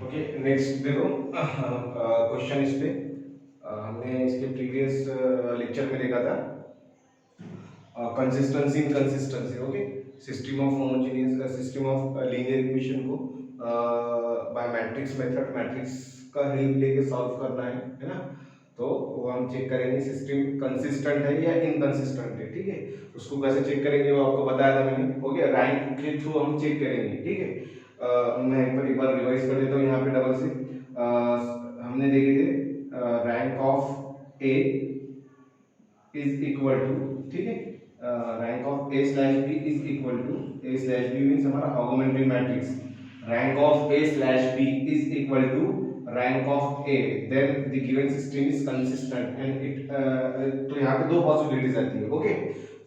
Okay next देखो question इस पे हमने इसके प्रीवियस लेक्चर में देखा था consistency in consistency. Okay, system of homogeneous system of linear equation को बाय मैट्रिक्स मेथड मैट्रिक्स का हेल्प लेके सॉल्व करना है ना। तो वो हम चेक करेंगे सिस्टम कंसिस्टेंट है या इनकंसिस्टेंट है। ठीक है, उसको कैसे चेक करेंगे वो आपको बताया था मैंने। ओके, रैंक के थ्रू हम चेक करेंगे। ठीक है, मैं एक बार रिवाइज कर देता हूँ यहाँ पे डबल से। हमने देखे थे rank of A is equal to, ठीक है, rank of A slash B is equal to, A slash B means हमारा augmented matrix, rank of A slash B is equal to rank of A, then the given system is consistent and it. तो यहाँ पे दो possibilities आती है। Okay,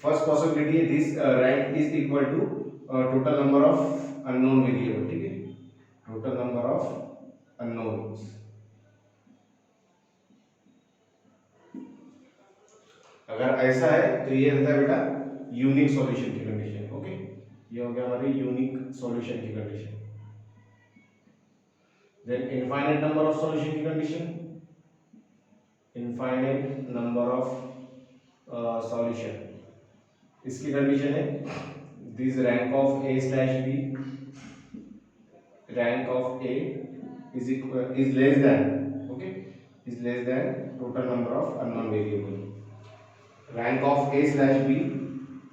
first possibility है this rank is equal to total number of unknown variable. ठीक है, total number of unknowns. अगर ऐसा है तो ये रहता है बेटा यूनिक सॉल्यूशन की कंडीशन। ओके, ये हो गया हमारी यूनिक सॉल्यूशन की condition. Then infinite number of solution की condition, infinite number of solution, इसकी कंडीशन है this rank of A slash B, rank of A is equal is less than, okay, is less than total number of unknown variable. Rank of A slash B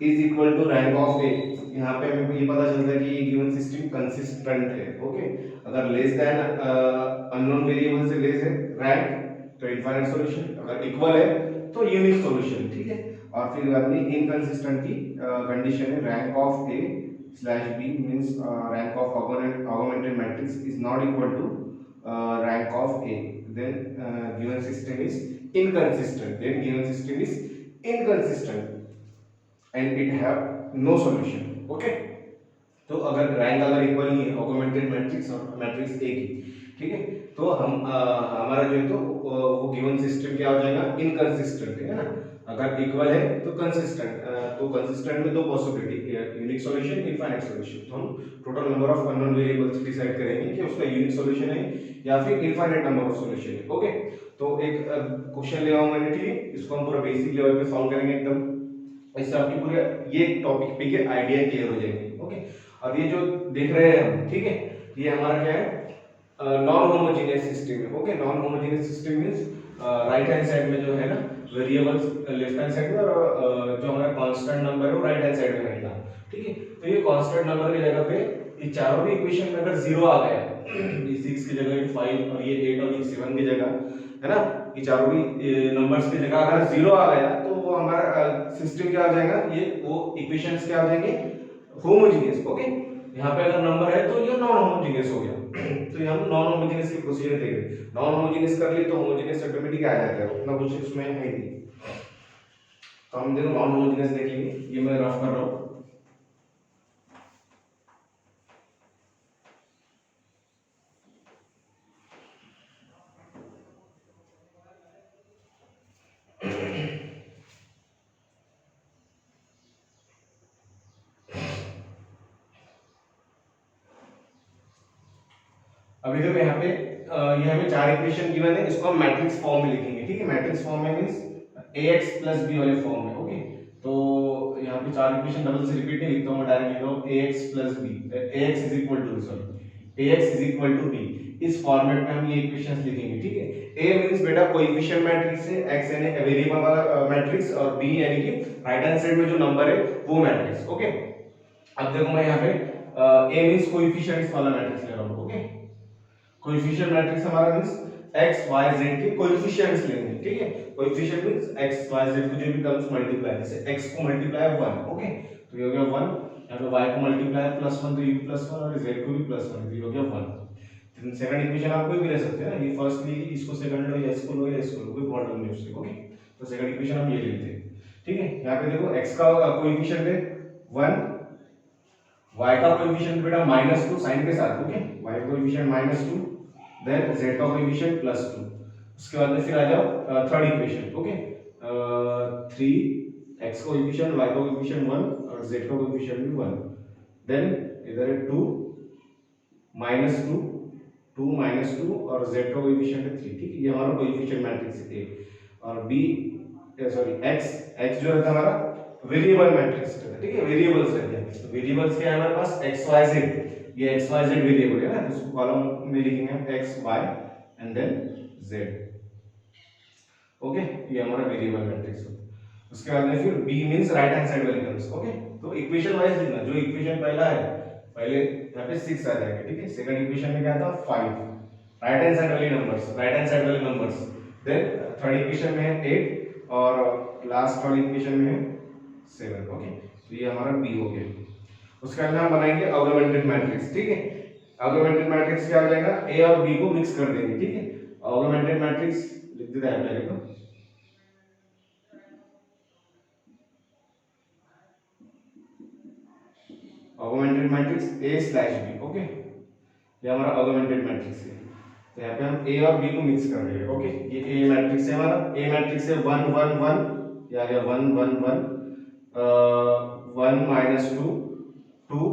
is equal to rank of A. यहाँ पे हमें ये पता चलता है कि ये given system consistent है। ओके, अगर लेस देन अननोन वेरिएबल से लेस है रैंक तो इनफाइनाइट सॉल्यूशन, अगर इक्वल है तो यूनिक सॉल्यूशन। ठीक है, और फिर बाद में इनकंसिस्टेंट की कंडीशन है rank of A slash B means rank of augmented matrix is not equal to rank of A, then given system is inconsistent, then given system is inconsistent and it have no solution. Okay, तो अगर rank अगर equal नहीं है augmented matrix और matrix A की, ठीक है, तो हम हमारा जो है तो वो गिवन सिस्टम क्या हो जाएगा, इनकंसिस्टेंट है ना। अगर इक्वल है तो कंसिस्टेंट, तो कंसिस्टेंट में दो possibility, unique solution, infinite solution. तो हम total number of unknown variables decide करेंगे कि उसका यूनिक सॉल्यूशन है या फिर इनफाइनाइट नंबर ऑफ सॉल्यूशन है। ओके, तो एक क्वेश्चन ले आऊंगा मैंने, ठीक है, इसको हम पूरा बेसिक लेवल पे सॉल्व करेंगे एकदम। इससे आपकी पूरे ये टॉपिक पे के आइडिया क्लियर हो जाएंगे। ओके, अब ये जो देख रहे हैं हम, ठीक है, ये हमारा क्या है, नॉन होमोजेनियस सिस्टम है। Okay, non homogeneous system means right hand side में जो है ना वेरिएबल्स लेफ्ट हैंड साइड में, और जो हमारा कांस्टेंट नंबर है वो राइट हैंड साइड में रहेगा। ठीक है, तो ये कांस्टेंट नंबर की जगह पे ये चारों भी इक्वेशन में अगर जीरो आ गया, ये 6 की जगह ये 5 और ये 8 और ये 7 की जगह, है ना, ये चारों भी नंबर्स की जगह अगर जीरो आ गया तो वो हमारा सिस्टम क्या हो जाएगा, ये वो इक्वेशंस क्या हो जाएंगे, होमोजेनियस। ओके, यहाँ पे अगर नंबर है तो ये नॉन होमोजेनियस हो गया। तो हम नॉन होमोजेनियस की प्रोसीजर देख रहे हैं, नॉन होमोजेनियस कर लिए तो होमोजेनियस ऑटोमेटिक आ जाता है, उतना कुछ इसमें है नहीं। तो हम देखो नॉन होमोजेनियस देख लेंगे, ये मैं रफ कर रहा हूँ। अभी देखो यहाँ पे ये हमें चार इक्वेशन गिवन है, इसको हम मैट्रिक्स फॉर्म में लिखेंगे। ठीक है, मैट्रिक्स फॉर्म में मींस ax plus b वाले फॉर्म में। ओके, तो यहाँ पे चार इक्वेशन डबल से रिपीट नहीं लिखता हूँ, मैं डायरेक्ट लिख रहा हूँ ax plus b, ax is equal to, sorry, ax is equal to b। इस फॉर्मेट में हम ये इक्वेशंस लिखेंगे। ठीक है, a मींस बेटा कोएफिशिएंट मैट्रिक्स है, x यानी वेरिएबल वाला मैट्रिक्स, और b यानी कि राइट हैंड साइड में जो नंबर है वो मैट्रिक्स। ओके, अब देखो मैं यहाँ पे a मींस कोएफिशिएंट्स वाला मैट्रिक्स ले रहा हूँ। ओके, कोएफिशिएंट मैट्रिक्स हमारा मींस x y z के कोएफिशिएंट्स लेंगे। ठीक है, coefficient means x y z को जो भी टर्म्स मल्टीप्लाई, जैसे x को मल्टीप्लाई 1। ओके, तो ये हो गया 1, यहाँ पे y को मल्टीप्लाई +1 तो ये भी +1, और z को भी +1 तो ये हो गया 1। तो सेकंड इक्वेशन आप कोई भी ले सकते हैं ना, ये फर्स्ट ली, इसको सेकंड लो या इसको लो या इसको लो, कोई प्रॉब्लम नहीं उससे। ओके, तो सेकंड इक्वेशन हम ये लेते हैं। ठीक है, यहाँ पे देखो x का कोएफिशिएंट है 1, y का कोएफिशिएंट बेटा -2 साइन के साथ। Okay, y coefficient -2, then z का कोएफिशिएंट +2। उसके बाद में फिर आ जाओ थर्ड इक्वेशन। ओके, 3 x का कोएफिशिएंट, y का कोएफिशिएंट 1 और z का कोएफिशिएंट भी 1, देन इधर है 2 -2 2 -2 और z का कोएफिशिएंट है 3, ठीक है, ये हमारा कोएफिशिएंट मैट्रिक्स है A। और B सॉरी x जो रहता है हमारा वेरिएबल मैट्रिक्स रहता है, ठीक है, वेरिएबल्स रहते हैं। तो वेरिएबल्स क्या है हमारे पास x y z, ये x y z वेरिएबल है ना, तो उसको कॉलम में लिखेंगे हम x y and then z। Okay, ये हमारा वेरिएबल मैट्रिक्स है। उसके बाद में फिर b means right hand side वाले टर्म्स। ओके, तो इक्वेशन वाइज लिखना, जो इक्वेशन पहला है पहले यहाँ पे 6 आ जाएगा, ठीक है, सेकंड इक्वेशन में क्या था 5, राइट हैंड साइड वाले नंबर्स, देन थर्ड इक्वेशन में है 8 और लास्ट वाली इक्वेशन में है 7। ओके, तो ये हमारा b हो गया। उसके बाद हम बनाएंगे ऑगमेंटेड मैट्रिक्स, ठीक है। ऑगमेंटेड मैट्रिक्स क्या हो जाएगा, a और b को मिक्स कर देंगे, ठीक है। ऑगमेंटेड मैट्रिक्स लिख देते हैं पहले तो, ऑगमेंटेड मैट्रिक्स a/b। ओके, ये हमारा ऑगमेंटेड मैट्रिक्स है। तो यहाँ पे हम a और b को मिक्स कर रहे हैं। ओके, ये a मैट्रिक्स है हमारा, a मैट्रिक्स है 1 1 1, ये आ गया 1 1 1, 1 -2 2,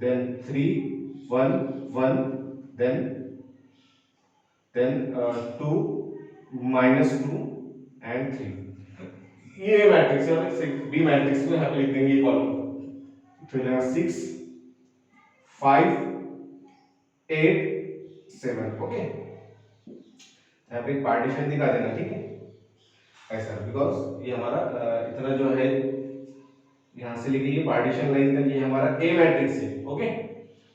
देन 3 1 1, देन 2 -2 एंड 3। ये मैट्रिक्स है, और b मैट्रिक्स को यहाँ पे लिख देंगे कॉलम, तो हो जाएगा 6 5 8 7। ओके, यहाँ पे एक पार्टीशन दिखा देना, ठीक है, ऐसा, बिकॉज ये हमारा इतना जो है यहाँ से लेके ये पार्टीशन लाइन तक ये हमारा ए मैट्रिक्स है। ओके,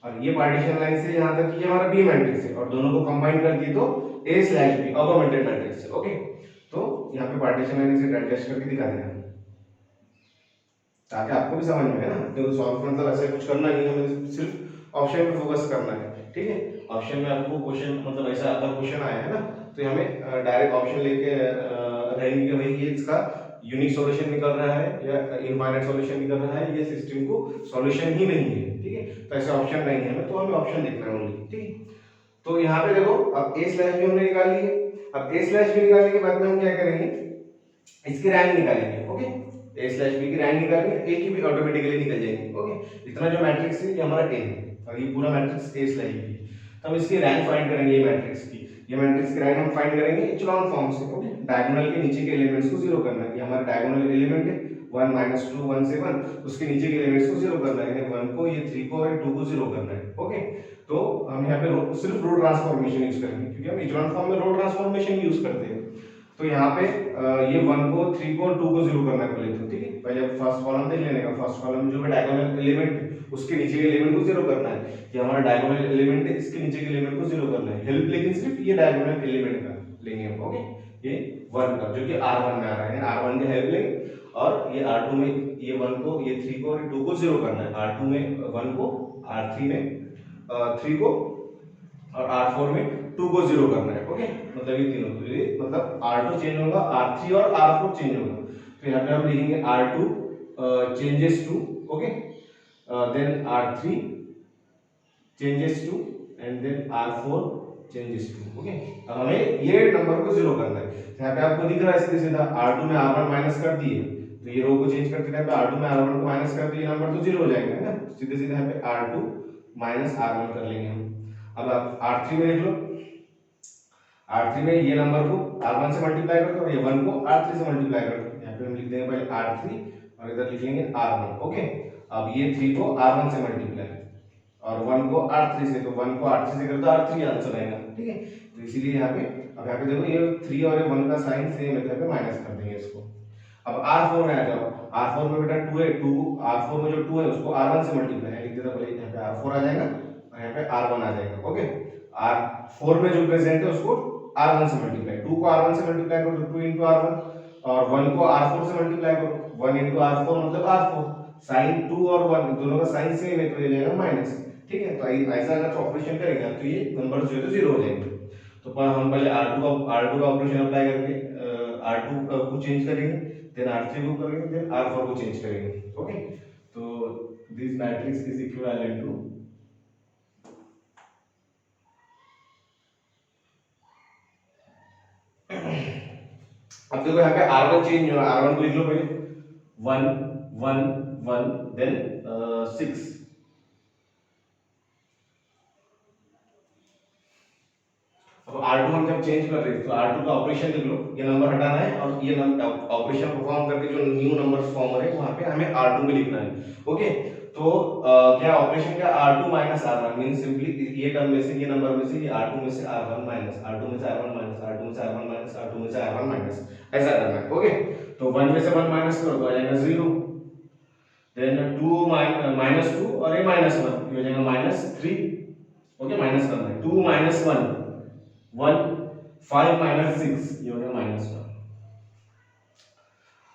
और ये पार्टीशन लाइन से यहाँ तक ये हमारा बी मैट्रिक्स है, और दोनों को कंबाइन कर दिए तो a/b ऑगमेंटेड मैट्रिक्स है। ओके, तो यहाँ पे पार्टीशन लाइन से अटैच करके दिखा देना, ताकि आपको भी समझ में है ना, तो सॉल्व मतलब ऐसे कुछ करना नहीं है, हमें सिर्फ ऑप्शन पे फोकस करना है, ठीक है। ऑप्शन में आपको क्वेश्चन मतलब ऐसा अगर क्वेश्चन आया है ना, तो हमें डायरेक्ट ऑप्शन लेके रहेंगे कि भाई ये इसका यूनिक सॉल्यूशन निकल रहा है या इनफाइनाइट सॉल्यूशन निकल रहा है, ये सिस्टम को सॉल्यूशन ही नहीं है, ठीक है। तो ऐसे ऑप्शन नहीं है हमें, तो हमें ऑप्शन देखना है ओनली, ठीक है। तो यहाँ पे देखो, अब a/b हमने निकाल ली है। अब a/b निकालने के बाद में हम क्या करेंगे, इसकी रैंक निकालेंगे। ओके, a/b की रैंक निकालेंगे, a की भी ऑटोमेटिकली निकल जाएगी। ओके, इतना जो मैट्रिक्स है ये हमारा a है, और ये पूरा मैट्रिक्स a/b। तो हम इसकी रैंक फाइंड करेंगे, ये मैट्रिक्स की, ये मैट्रिक्स की रैंक हम फाइंड करेंगे इचेलॉन फॉर्म से। ओके, डायगोनल के नीचे के एलिमेंट्स को जीरो करना है, ये हमारा डायगोनल एलिमेंट है 1 -2 1 से 1, उसके नीचे के एलिमेंट्स को जीरो करना है, 1 को, ये 3 को और 2 को जीरो करना है। ओके, तो हम यहाँ पे सिर्फ रो ट्रांसफॉर्मेशन यूज करेंगे, क्योंकि हम इचेलॉन फॉर्म में रो ट्रांसफॉर्मेशन यूज करते हैं। तो यहाँ पे ये 1 को 3 को और 2 को जीरो करना है, लेते हैं, ठीक है। पहले फर्स्ट कॉलम देख लेने का, फर्स्ट कॉलम जो है डायगोनल एलिमेंट है, उसके नीचे के एलिमेंट को जीरो करना है, ये हमारा डायगोनल एलिमेंट है, इसके नीचे के एलिमेंट को जीरो करना है। हेल्प लेकिन सिर्फ ये डायगोनल एलिमेंट का लेंगे हम। ओके, ये 1 का जो कि r1 में आ रहा है, r1 की हेल्प लेंगे, और ये r2 में ये 1 को, ये 3 को और 2 को जीरो करना है, r2 में 1 को, r3 में 3 को और r4 में 2 को जीरो करना है। ओके, मतलब ये तीनों, ये मतलब r2 चेंज होगा, r3 और r4 चेंज होगा। तो यहाँ पे हम लिखेंगे r2 changes to, okay, then r3 changes to and then r4 changes to. Okay, अब हमें ये नंबर को जीरो करना है। तो यहाँ पे आपको दिख रहा है सीधे सीधा r2 में r1 माइनस कर दिए, तो ये रो को चेंज करते टाइम पे r2 में r1 को माइनस कर दिए, नंबर तो जीरो हो जाएगा, है ना। सीधे सीधे यहाँ पे r2 माइनस r1 कर लेंगे हम। अब आप r3 में देख लो, r3 में ये नंबर को r1 से मल्टीप्लाई कर दो और ये 1 को r3 से मल्टीप्लाई कर दो। यहाँ पे हम लिख देंगे पहले r3 और इधर लिख लेंगे r1। ओके, अब ये 3 को r1 से मल्टीप्लाई और 1 को r3 से, तो 1 को r3 से कर दो, r3 आंसर आएगा, ठीक है। तो इसीलिए यहाँ पे, अब यहाँ पे देखो ये 3 और ये 1 का साइन सेम है, तो यहाँ पे माइनस कर देंगे इसको। अब r4 में आ जाओ, r4 में बेटा 2 है, 2 r4 में जो 2 है उसको r1 से मल्टीप्लाई है, लिख देता पहले, यहाँ पे r4 आ जाएगा और यहाँ पे r1 आ जाएगा। ओके, r4 में जो प्रेजेंट है उसको r1 से मल्टीप्लाई, 2 को r1 से मल्टीप्लाई करो तो 2 into r1, और 1 को r4 से मल्टीप्लाई करो, 1 into r4 मतलब r4, साइन 2 और 1 दोनों का साइन सेम है, तो ये जाएगा माइनस, ठीक है। तो ऐसा अगर ऑपरेशन करेंगे तो ये नंबर जो है तो जीरो हो जाएंगे। तो हम पहले r2 का ऑपरेशन अप्लाई करके r2 को चेंज करेंगे, देन r3 को करेंगे, देन r4 को चेंज करेंगे। ओके, तो this matrix is equivalent to, अब देखो यहाँ पे r1 चेंज हुआ, r1 को लिख लो पहले 1 1 1, देन 6, अब R2 हम जब चेंज कर रहे हैं तो R2 का ऑपरेशन लिख लो, ये नंबर हटाना है और ये ऑपरेशन परफॉर्म करके जो न्यू नंबर फॉर्म हो रहे हैं वहां पे हमें R2 में लिखना है। ओके, तो क्या ऑपरेशन क्या R2 minus R1 mean simply ये टर्म में से ये नंबर में से ये R2 में से R1 माइनस R2 में से R1 माइनस R2 में से R1 माइनस R2 में से R1 माइनस ऐसा करना है। ओके, तो 1 में से 1 माइनस करो तो आ जाएगा 0, देन 2 माइनस 2 और ये माइनस 1 ये हो जाएगा माइनस 3। ओके, माइनस करना है 2 माइनस 1 1 5 माइनस 6 ये हो गया माइनस 1।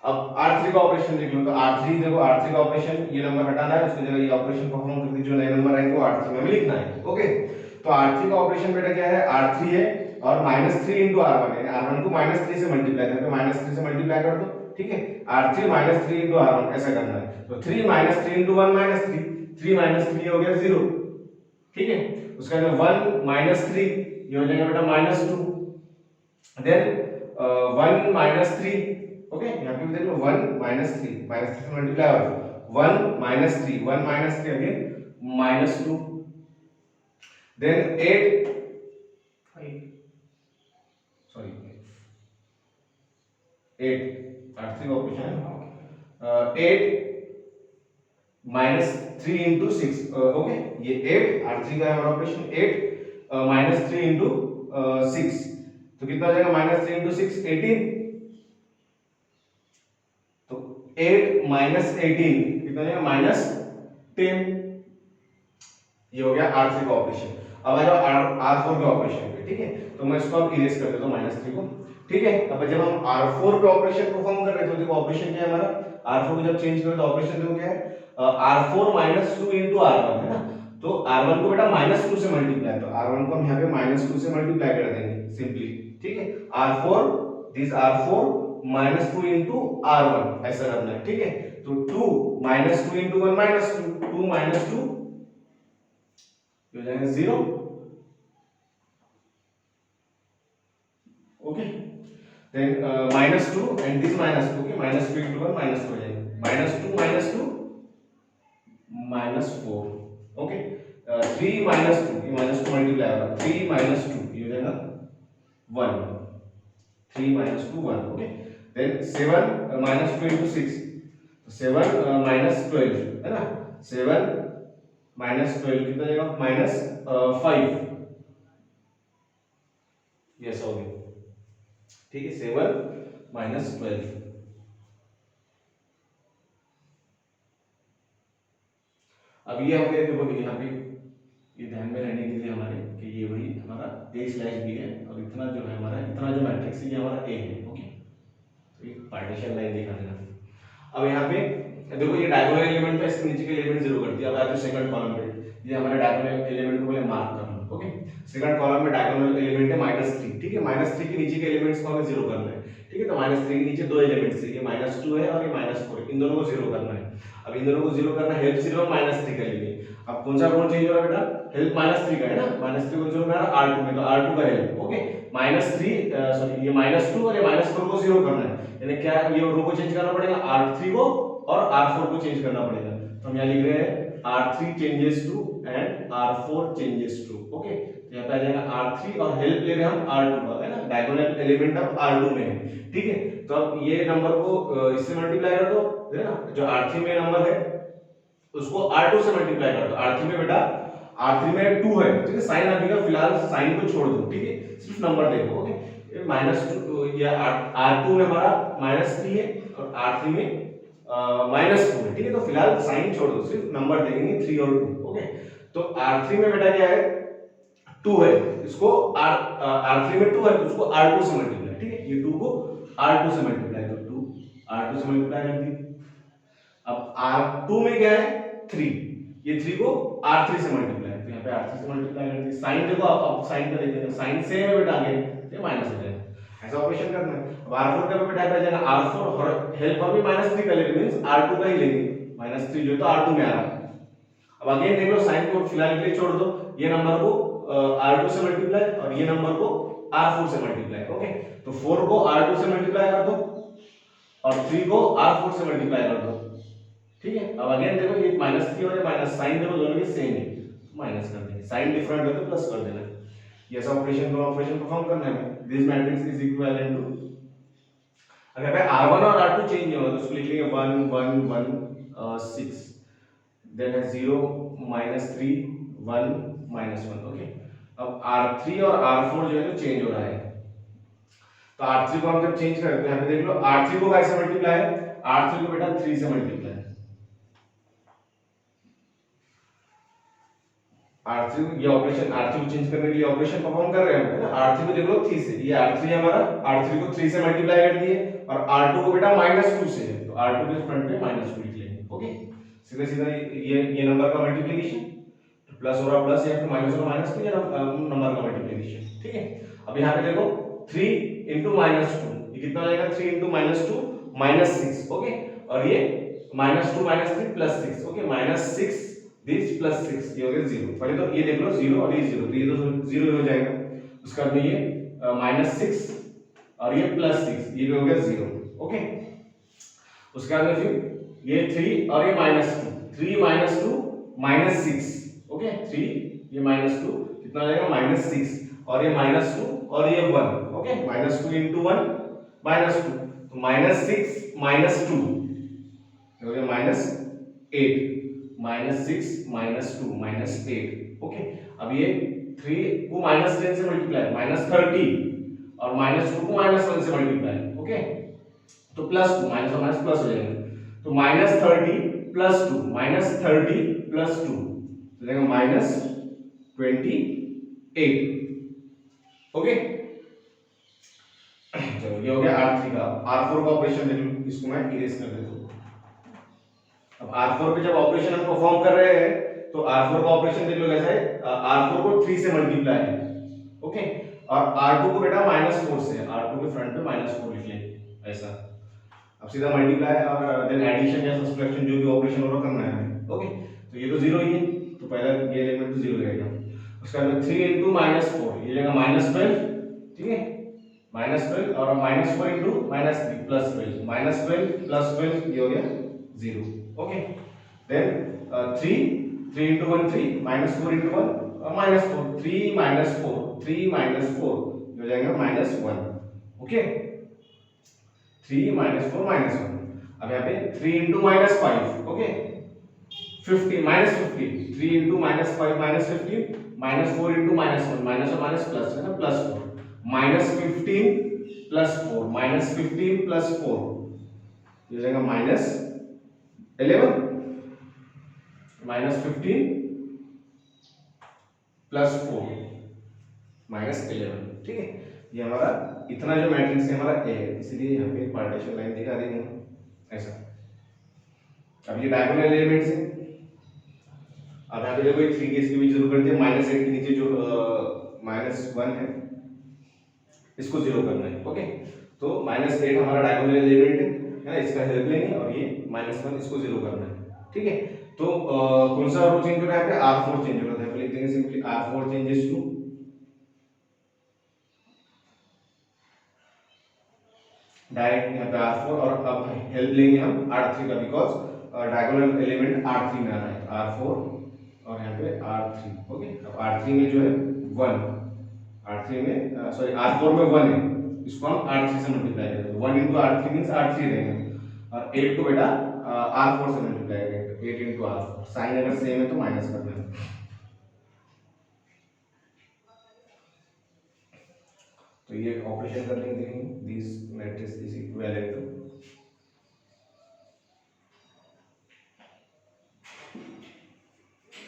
अब R3 का ऑपरेशन देख लो, तो R3 देखो R3 का ऑपरेशन ये नंबर हटाना है, उसकी जगह ये ऑपरेशन परफॉर्म करके जो नए नंबर आएंगे वो R3 में हमें लिखना है। ओके, तो R3 का ऑपरेशन बेटा क्या है, R3 है और -3 into R1 है, R1 को -3 से मल्टीप्लाई करके -3 से मल्टीप्लाई कर दो। ठीक है, R3 -3 into R1 ऐसा करना है, तो 3 -3 into 1 -3 3 -3 हो गया 0। ठीक है, उसका जो 1 -3 ये हो जाएगा बेटा -2, देन 1 -3। ओके, यहाँ पे भी देख लो 1 -3 से मल्टीप्लाई और 1 -3 अगेन -2, देन 8 सॉरी 8 R3 का ऑपरेशन है 8 -3 into 6। ओके, ये 8 R3 का है हमारा ऑपरेशन, 8 -3 into 6 तो कितना हो जाएगा -3 into 6 18, तो 8 -18 कितना हो जाएगा -10। ये हो गया R3 का ऑपरेशन। अब आ जाओ R4 के ऑपरेशन पे। ठीक है, तो मैं इसको अब इरेज कर देता हूं -3 को। ठीक है, अब जब हम R4 पे ऑपरेशन परफॉर्म कर रहे थे, देखो ऑपरेशन क्या है हमारा, R4 को जब चेंज करें तो ऑपरेशन देखो क्या है, R4 -2 into R1 है ना, तो R1 को बेटा -2 से मल्टीप्लाई, तो R1 को हम यहाँ पे -2 से मल्टीप्लाई कर देंगे सिंपली। ठीक है, R4 this R4 -2 into R1 ऐसा करना है। ठीक है, तो 2 -2 into 1 -2 2 -2 हो जाएगा 0। Okay, then -2 and this -2, okay -2 into 1 -2 हो जाएगा -2 -4। ओके, 3 -2 ये -2 मल्टीप्लाई होगा 3 -2 ये हो जाएगा 1 3 -2 1। ओके, देन 7 -2 into 6 तो 7 -12 है ना, 7 -12 कितना जाएगा -5 यस हो गया। ठीक है, 7 -12 अब ये हो गया। देखो यहाँ पे ये ध्यान में रहने के लिए हमारे कि ये वही हमारा a/b है और इतना जो है हमारा इतना जो मैट्रिक्स है ये हमारा a है। ओके, तो एक पार्टीशन लाइन दिखा देना। अब यहाँ पे देखो ये डायगोनल एलिमेंट है, इसके नीचे के एलिमेंट जीरो कर दिया। अब आ जाओ सेकंड कॉलम पे, ये हमारे डायगोनल एलिमेंट को पहले मार्क कर लो। ओके, सेकंड कॉलम में डायगोनल एलिमेंट है -3। ठीक है, -3 के नीचे के एलिमेंट्स को हमें जीरो करना है। ठीक है, तो -3 के नीचे दो एलिमेंट्स है, ये -2 है और ये -4 है, इन दोनों को जीरो करना है। अब इन दोनों को जीरो करना है, हेल्प जीरो -3 कर लीजिए। अब कौन सा रोल चेंज हो रहा है बेटा, हेल्प -3 का है ना, -3 को जीरो करना R2 में, तो R2 का हेल्प। ओके, -3 सॉरी ये -2 और ये -4 को जीरो करना है, यानी क्या ये रो को चेंज करना पड़ेगा, R3 को और R4 को चेंज करना पड़ेगा। तो हम यहाँ लिख रहे हैं R3 changes to and R4 changes to। Okay, यहाँ पे आ जाएगा R3 और हेल्प ले रहे हैं हम R2 का, है ना, डायगोनल एलिमेंट अब R2 में है। ठीक है, तो अब ये नंबर को इससे मल्टीप्लाई कर दो, है ना, जो R3 में नंबर है उसको R2 से मल्टीप्लाई कर दो। R3 में बेटा R3 में 2 है। ठीक है, साइन अभी का फिलहाल साइन को छोड़ दो। ठीक है, सिर्फ नंबर देखो। ओके, -2 या R2 में हमारा -3 है और R3 में -2 है। ठीक है, तो फिलहाल साइन छोड़ दो, सिर्फ नंबर देखेंगे 3 और 2। ओके, तो R3 में बेटा क्या है 2 है, इसको R3 में 2 है तो उसको R2 से मल्टीप्लाई। ठीक है, ये 2 को R2 से मल्टीप्लाई तो 2 R2 से मल्टीप्लाई कर दी। अब R2 में क्या है 3, ये 3 को R3 से मल्टीप्लाई, तो यहाँ पे R3 से मल्टीप्लाई कर दी। साइन देखो, अब साइन का देख लेंगे, साइन सेम है बेटा, आगे ये माइनस हो जाएगा, ऐसा ऑपरेशन करना है। अब R4 का बेटा आ जाएगा R4 और हेल्प और भी -3 का लेंगे, मींस R2 का ही लेंगे, -3 जो तो R2 में आ रहा है। अब अगेन देख लो, साइन को फिलहाल के लिए छोड़ दो, ये नंबर को R2 से मल्टीप्लाई और ये नंबर को R4 से मल्टीप्लाई। ओके, तो 4 को R2 से मल्टीप्लाई कर दो और 3 को R4 से मल्टीप्लाई कर दो। ठीक है, अब अगेन देखो ये -3 और ये माइनस, साइन देखो दोनों के सेम है, माइनस कर देंगे, साइन डिफरेंट हो तो प्लस कर देना। ये सब ऑपरेशन दोनों ऑपरेशन परफॉर्म करना है। This matrix is equivalent to, अगर भाई R1 और R2 चेंज होगा तो उसको लिख लेंगे 1 1 1 6, देन है 0 -3 1 -1। ओके, अब R3 और R4 जो है तो चेंज हो रहा है, तो R3 को हम जब चेंज करते हैं, यहाँ पे देख लो R3 को कैसे मल्टीप्लाई है, R3 को बेटा 3 से मल्टीप्लाई, R3 ये ऑपरेशन R3 को चेंज करने के लिए ऑपरेशन परफॉर्म कर रहे हैं हम। R3 को देख लो 3 से, ये R3 है हमारा, R3 को 3 से मल्टीप्लाई कर दिए, और R2 को बेटा -2 से है, तो R2 के फ्रंट पे -2 लिख लेंगे। ओके, सीधा सीधा ये नंबर का मल्टीप्लिकेशन, तो प्लस हो रहा प्लस, या फिर माइनस हो रहा माइनस, तो ये नंबर का मल्टीप्लिकेशन। ठीक है, अब यहाँ पे देखो 3 × -2, ये कितना हो जाएगा, 3 × -2 -6। ओके, और ये -2 -3 +6। ओके, -6 दिस +6, ये हो गया 0। पहले तो ये देख लो 0 और ये 0, तो ये तो 0 हो जाएगा। उसके बाद में ये -6 और ये +6, ये भी हो गया 0। ओके, उसके बाद में फिर ये 3 और ये -2, 3 -2 -6। ओके, 3 ये -2 कितना हो जाएगा, -6, और ये -2 और ये 1। ओके, -2 × 1 -2, तो -6 -2 हो गया -8, -6 -2 -8। ओके, अब ये 3 को -10 से मल्टीप्लाई, -30, और -2 को -1 से मल्टीप्लाई। ओके, तो +2, माइनस और माइनस प्लस हो जाएगा, तो -30 + 2, -30 + 2 हो जाएगा -28। ओके, चलो ये हो गया R3 का। R4 का ऑपरेशन देख लो, इसको मैं इरेज कर देता हूं। अब R4 पे जब ऑपरेशन हम परफॉर्म कर रहे हैं, तो R4 का ऑपरेशन देख लो कैसा है, R4 को 3 से मल्टीप्लाई है। ओके, और R2 को बेटा -4 से, R2 के फ्रंट पे -4 लिख लेंगे ऐसा। अब सीधा मल्टीप्लाई और देन एडिशन या सब्ट्रैक्शन जो भी ऑपरेशन हो रहा करना है हमें। ओके, तो ये तो 0 ही है, तो पहला ये एलिमेंट तो 0 रहेगा। उसके बाद में 3 × -4, ये रहेगा -12। ठीक है, -12, और -4 × -3 +12, -12 + 12 ये हो गया 0। ओके, देन 3 × 1 3, -4 × 1 -4, 3 -4 3 -4 हो जाएगा -1। ओके, 3 -4 -1। अब यहाँ पे 3 × -5। ओके, 50 -50, 3 × -5 -15, -4 × -1, माइनस और माइनस प्लस है ना, +4, -15 + 4, -15 + 4 ये हो जाएगा -11, -15 + 4 -11। ठीक है, ये हमारा इतना जो मैट्रिक्स है हमारा ए है, इसलिए यहाँ पे पार्टीशन लाइन दिखा दी है ऐसा। अब ये डायगोनल एलिमेंट्स है। अब यहाँ पे देखो एक 3 की इसकी भी जरूरत पड़ती है, -8 के नीचे जो -1 है इसको 0 करना है। ओके, तो -8 हमारा डायगोनल एलिमेंट है ना, इसका हेल्प लेंगे, और ये -1 इसको 0 करना है। ठीक है, तो कौन सा रो चेंज हो रहा है, यहाँ पे R4 चेंज हो रहा है, तो लिख देंगे simply R4 changes to, direct यहाँ पे R4, और अब हेल्प लेंगे हम R3 का, बिकॉज डायगोनल एलिमेंट R3 में आ रहा है, R4 और यहाँ पे R3। ओके, अब R3 में जो है 1, R3 में सॉरी R4 में 1 है, इसको हम R3 से मल्टीप्लाई करेंगे, 1 × R3 मींस R3 रहेगा, और 8 को बेटा R4 से मल्टीप्लाई करेंगे, 8 × R4, साइन अगर सेम है तो माइनस करना है। तो ये ऑपरेशन करने के लिए this matrix is equivalent to,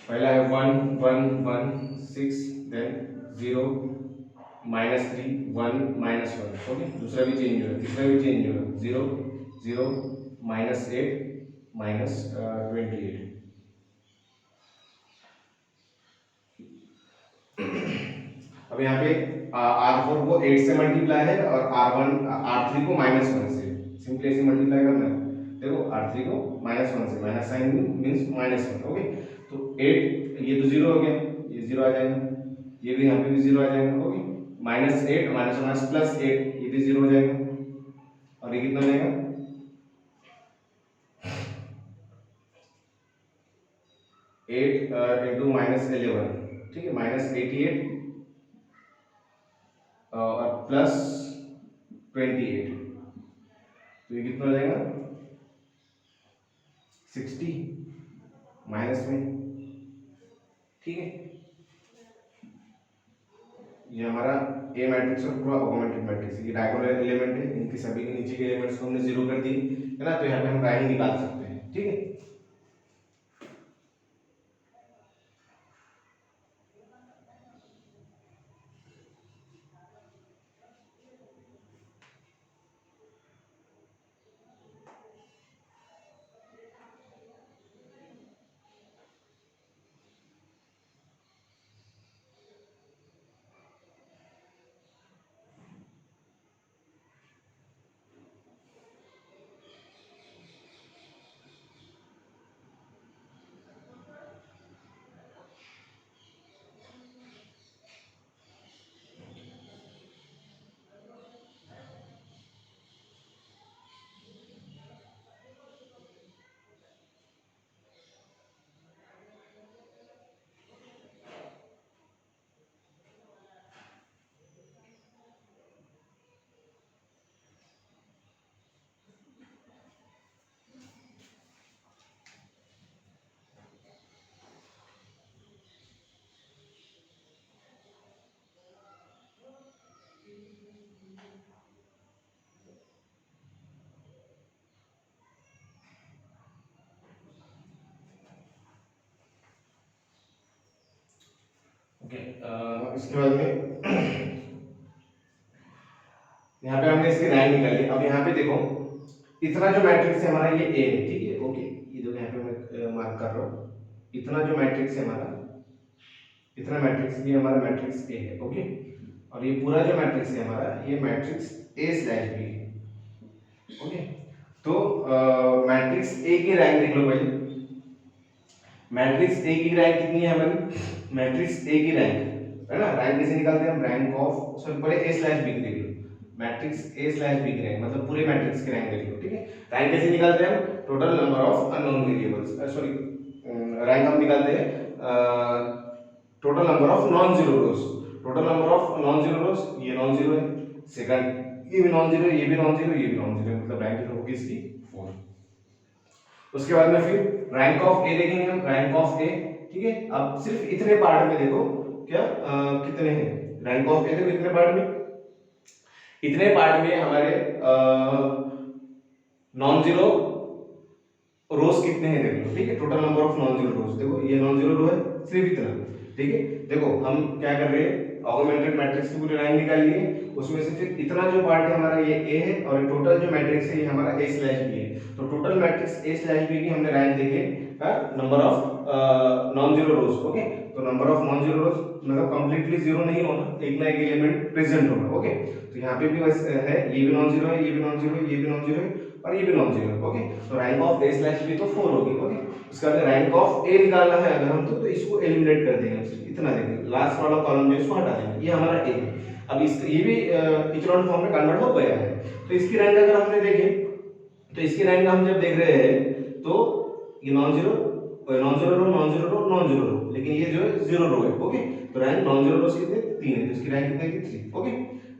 पहला है 1 1 1 6, देन 0 -3 1 -1। ओके, दूसरा भी चेंज हो रहा है, तीसरा भी चेंज हो रहा है, 0 0 -8 -28। अब यहाँ पे R4 को 8 से मल्टीप्लाई है, और R3 को -1 से, सिंपली ऐसे मल्टीप्लाई करना है। देखो R3 को -1 से, माइनस साइन मींस -1। ओके, तो 8 ये तो 0 हो गया, ये 0 आ जाएगा, ये भी यहाँ पे भी 0 आ जाएगा। ओके, -8 माइनस +8 ये भी 0 हो जाएगा, और ये कितना हो जाएगा 8 × -11। ठीक है, -88 और प्लस 28, तो ये कितना हो जाएगा 60 माइनस में, ठीक है। ये हमारा ए मैट्रिक्स और पूरा ऑगमेंटेड मैट्रिक्स, ये डायगोनल एलिमेंट है, इनके सभी के नीचे के एलिमेंट्स को हमने जीरो कर दिए है ना, तो यहाँ पे हम रैंक निकाल सकते हैं, ठीक है। ओके, इसके बाद में यहाँ पे हमने इसकी रैंक निकाली। अब यहाँ पे देखो इतना जो मैट्रिक्स है हमारा ये ए है, ठीक है। ओके, ये देखो यहाँ पे मैं मार्क कर रहा हूँ, इतना जो मैट्रिक्स है हमारा, इतना मैट्रिक्स, ये हमारा मैट्रिक्स ए है, ओके। और ये पूरा जो मैट्रिक्स है हमारा, ये मैट्रिक्स ए स्लैश बी है, ओके। तो मैट्रिक्स ए की रैंक देख लो पहले। मैट्रिक्स ए की रैंक कितनी है हमारी, मैट्रिक्स ए की रैंक है ना, रैंक कैसे निकालते हैं हम, रैंक ऑफ, सॉरी पहले ए स्लैश बी देख लो, मैट्रिक्स ए स्लैश बी की रैंक मतलब पूरे मैट्रिक्स की रैंक देख लो, ठीक है। रैंक कैसे निकालते हैं हम, total number of unknown variables, sorry rank हम निकालते हैं total number of non zero rose, total number of non zero रोज, ये नॉन जीरो है, सेकंड ये भी नॉन जीरो, ये भी नॉन जीरो, ये भी नॉन जीरो, मतलब रैंक होगी इसकी 4। उसके बाद में फिर रैंक ऑफ ए देखेंगे हम, रैंक ऑफ ए, ठीक है। अब सिर्फ इतने पार्ट में देखो क्या कितने हैं, रैंक ऑफ ए देखो इतने पार्ट में, इतने पार्ट में हमारे नॉन जीरो रोज कितने हैं देख लो, ठीक है। Total number of non zero rows देखो, ये नॉन जीरो रो है सिर्फ इतना, ठीक है। देखो हम क्या कर रहे हैं, ऑगमेंटेड मैट्रिक्स की पूरी रैंक निकाल लिए, उसमें से फिर इतना जो पार्ट है हमारा ये ए है, और टोटल जो मैट्रिक्स है ये हमारा ए स्लैश बी है। तो total matrix A slash B की हमने रैंक देखे number of non zero rows, okay. तो number of non zero rows मतलब कंप्लीटली जीरो नहीं होना, एक ना एक एलिमेंट प्रेजेंट होगा, ओके। तो यहाँ पे भी वैसे है, ये भी नॉन जीरो है, ये भी नॉन जीरो है, ये भी नॉन जीरो है, और ये भी नॉन जीरो है, ओके। तो rank of A slash B तो 4 होगी, ओके। उसका रैंक ऑफ ए निकालना है अगर हम तो इसको एलिमिनेट कर देंगे, इतना देंगे, लास्ट वाला कॉलम जो इसको हटा देंगे, ये हमारा ए है। अब इस ये भी इचेलॉन फॉर्म में कन्वर्ट हो गया है, तो इसकी रैंक अगर हमने देखे, तो इसकी रैंक हम जब देख रहे हैं तो ये नॉन जीरो नॉन जीरो रो, नॉन जीरो रो, नॉन जीरो रो, लेकिन ये जो है जीरो रो है, ओके। तो रैंक नॉन जीरो रो कितने 3 है, तो इसकी रैंक कितनी है 3, ओके।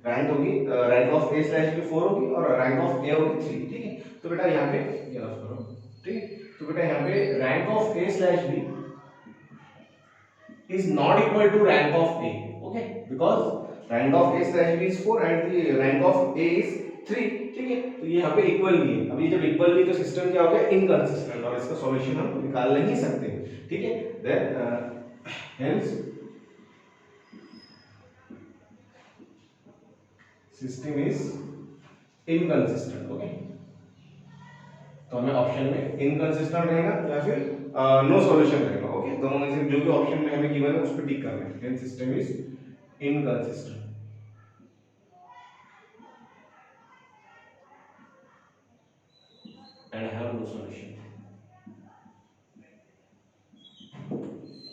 रैंक होगी rank of A slash B 4 होगी और रैंक ऑफ ए होगी 3, ठीक है। तो बेटा यहाँ पे ये रफ करो, ठीक है। तो बेटा यहाँ पे rank of A slash B is not equal to rank of A, okay, because rank of A slash B is 4 and the rank of A is 3, ठीक है। तो ये यहाँ पे इक्वल नहीं है, अभी जब इक्वल नहीं तो सिस्टम क्या हो गया, इनकंसिस्टेंट, और इसका सॉल्यूशन हम निकाल नहीं सकते, ठीक है। Then hence system is inconsistent, okay. तो हमें ऑप्शन में इनकंसिस्टेंट रहेगा या फिर नो सॉल्यूशन रहेगा, ओके। दोनों में से जो भी ऑप्शन में हमें गिवन है उस पर टिक करना है, then system is inconsistent and have no solution.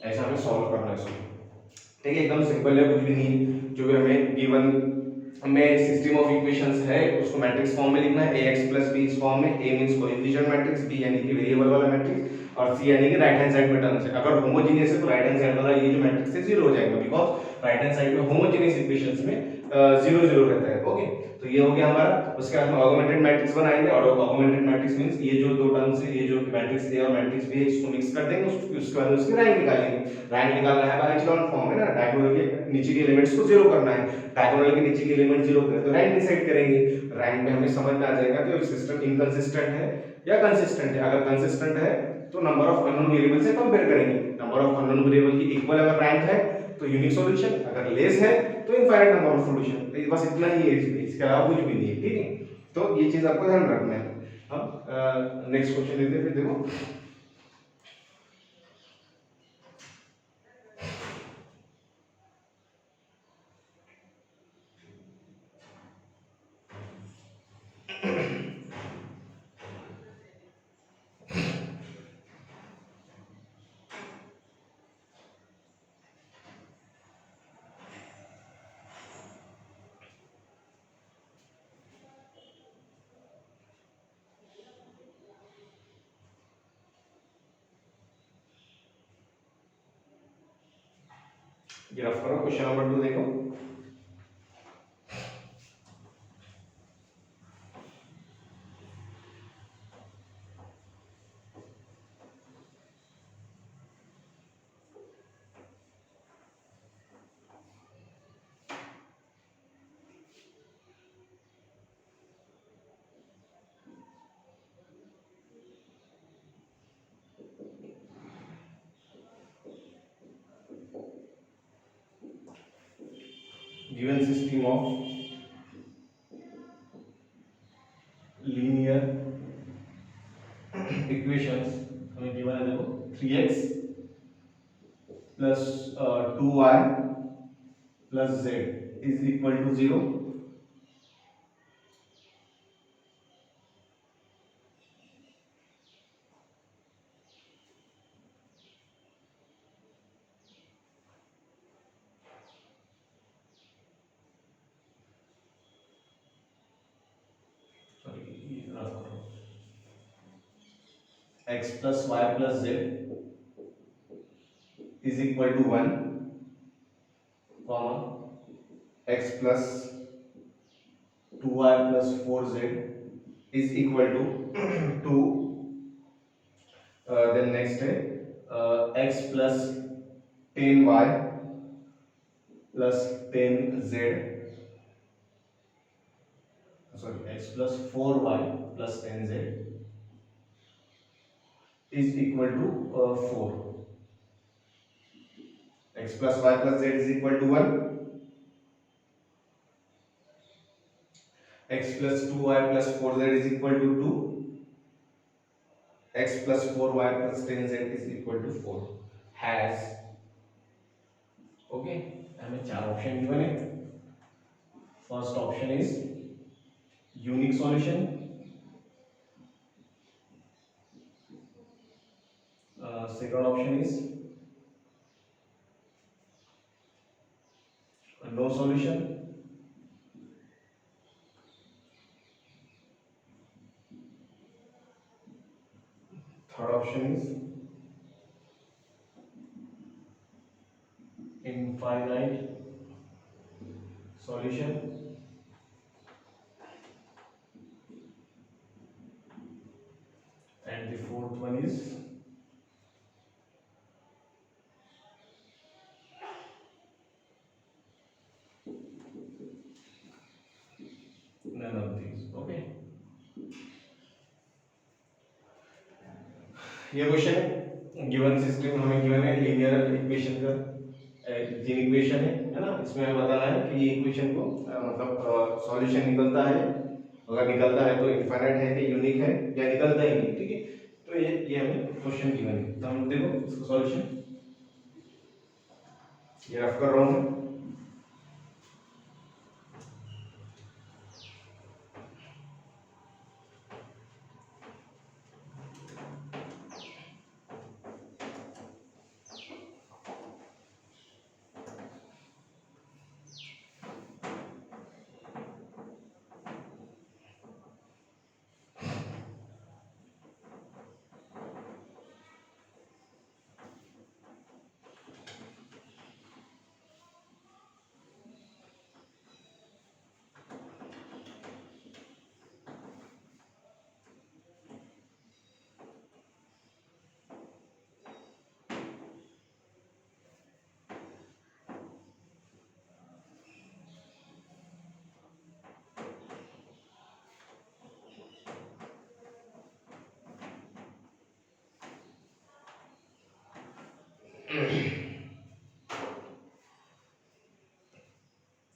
ऐसा हमें सॉल्व करना है इसको, ठीक है। एकदम सिंपल है, कुछ भी नहीं, जो भी हमें गिवन हमें सिस्टम ऑफ इक्वेशंस है उसको मैट्रिक्स फॉर्म में लिखना है, ax + b इस फॉर्म में, a means coefficient matrix, b यानी कि वेरिएबल वाला मैट्रिक्स, और c यानी कि राइट हैंड साइड में टर्म्स है। अगर होमोजेनियस है तो राइट हैंड साइड वाला ये जो मैट्रिक्स है जीरो हो जाएगा, बिकॉज़ राइट हैंड साइड में होमोजेनियस इक्वेशंस में 0 0 रहता है। ओके, तो ये हो गया हमारा। उसके बाद हम ऑगमेंटेड मैट्रिक्स बनाएंगे, और ऑगमेंटेड मैट्रिक्स मींस ये जो दो टर्म्स है, ये जो मैट्रिक्स ए और मैट्रिक्स बी है, इसको मिक्स कर देंगे, उसके बाद उसकी रैंक निकालेंगे। रैंक निकालना है बाय इचेलॉन फॉर्म है ना, डायगोनल के नीचे के एलिमेंट्स को जीरो करना है, डायगोनल के नीचे के एलिमेंट जीरो करें तो रैंक डिसाइड करेंगे। रैंक में हमें समझ में आ जाएगा कि सिस्टम इनकंसिस्टेंट है या कंसिस्टेंट है। अगर कंसिस्टेंट है तो नंबर ऑफ अननोन वेरिएबल से कंपेयर करेंगे, नंबर ऑफ अननोन वेरिएबल की इक्वल अगर रैंक है तो यूनिक सॉल्यूशन, अगर लेस है तो इनफाइनाइट नंबर ऑफ सॉल्यूशन। बस इतना ही है इसमें, इसके अलावा कुछ भी नहीं है। ठीक है, तो ये चीज आपको ध्यान रखना है। हम नेक्स्ट क्वेश्चन लेते हैं। फिर देखो, ये रफ करो, क्वेश्चन नंबर 2 देखो। Given system of linear equations हमें गिवन है, देखो 3x plus 2y plus z is equal to 0। x plus y plus z is equal to 1, comma x plus 2y plus 4z is equal to 2। Then next है x plus 10y plus 10z, sorry x plus 4y plus 10z is equal to 4। x plus y plus z is equal to 1, x plus 2y plus 4z is equal to 2, x plus 4y plus 10z is equal to 4 has. Okay, हमें चार option given है। First option is unique solution, second option is no solution, third option is infinite solution, and the fourth one is none of these. Okay, ये question है। Given system हमें given है, linear equation का जिन equation है ना, इसमें हमें बताना है कि ये इक्वेशन को मतलब सॉल्यूशन निकलता है, अगर निकलता है तो इनफाइनाइट है कि यूनिक है या निकलता ही नहीं। ठीक है, तो ये हमें क्वेश्चन गिवन है। तो हम देखो इसका सॉल्यूशन, ये रफ कर रहा हूँ मैं।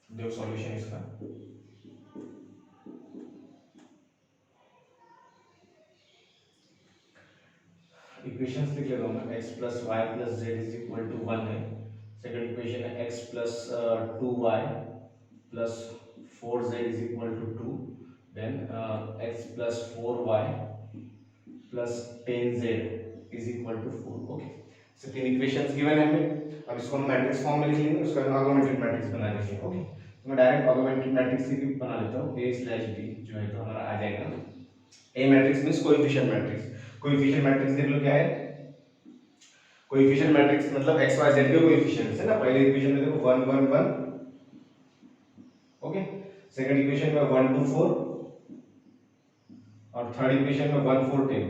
देखो सॉल्यूशन इसका, इक्वेशंस लिख लेता हूँ मैं, x plus Y plus Z is equal to 1 है। सेकंड इक्वेशन है x plus 2y plus 4z is equal to 2, then x plus 4y plus 10z is equal to 4। Okay, so तीन equations given है हमें। अब इसको हम matrix form में लिख लेंगे, उसका ऑगमेंटेड मैट्रिक्स बना लेंगे। ओके, तो मैं डायरेक्ट ऑगमेंटेड मैट्रिक्स ही बना लेता हूँ, a स्लैश b जो है तो हमारा आ जाएगा। a matrix means coefficient matrix. Coefficient matrix देख लो क्या है, कोएफिशिएंट मैट्रिक्स मतलब x y z के कोएफिशिएंट्स है ना। पहले इक्वेशन में देखो 1 1 1, ओके, सेकंड इक्वेशन में 1 2 4 और थर्ड इक्वेशन में 1 4 10।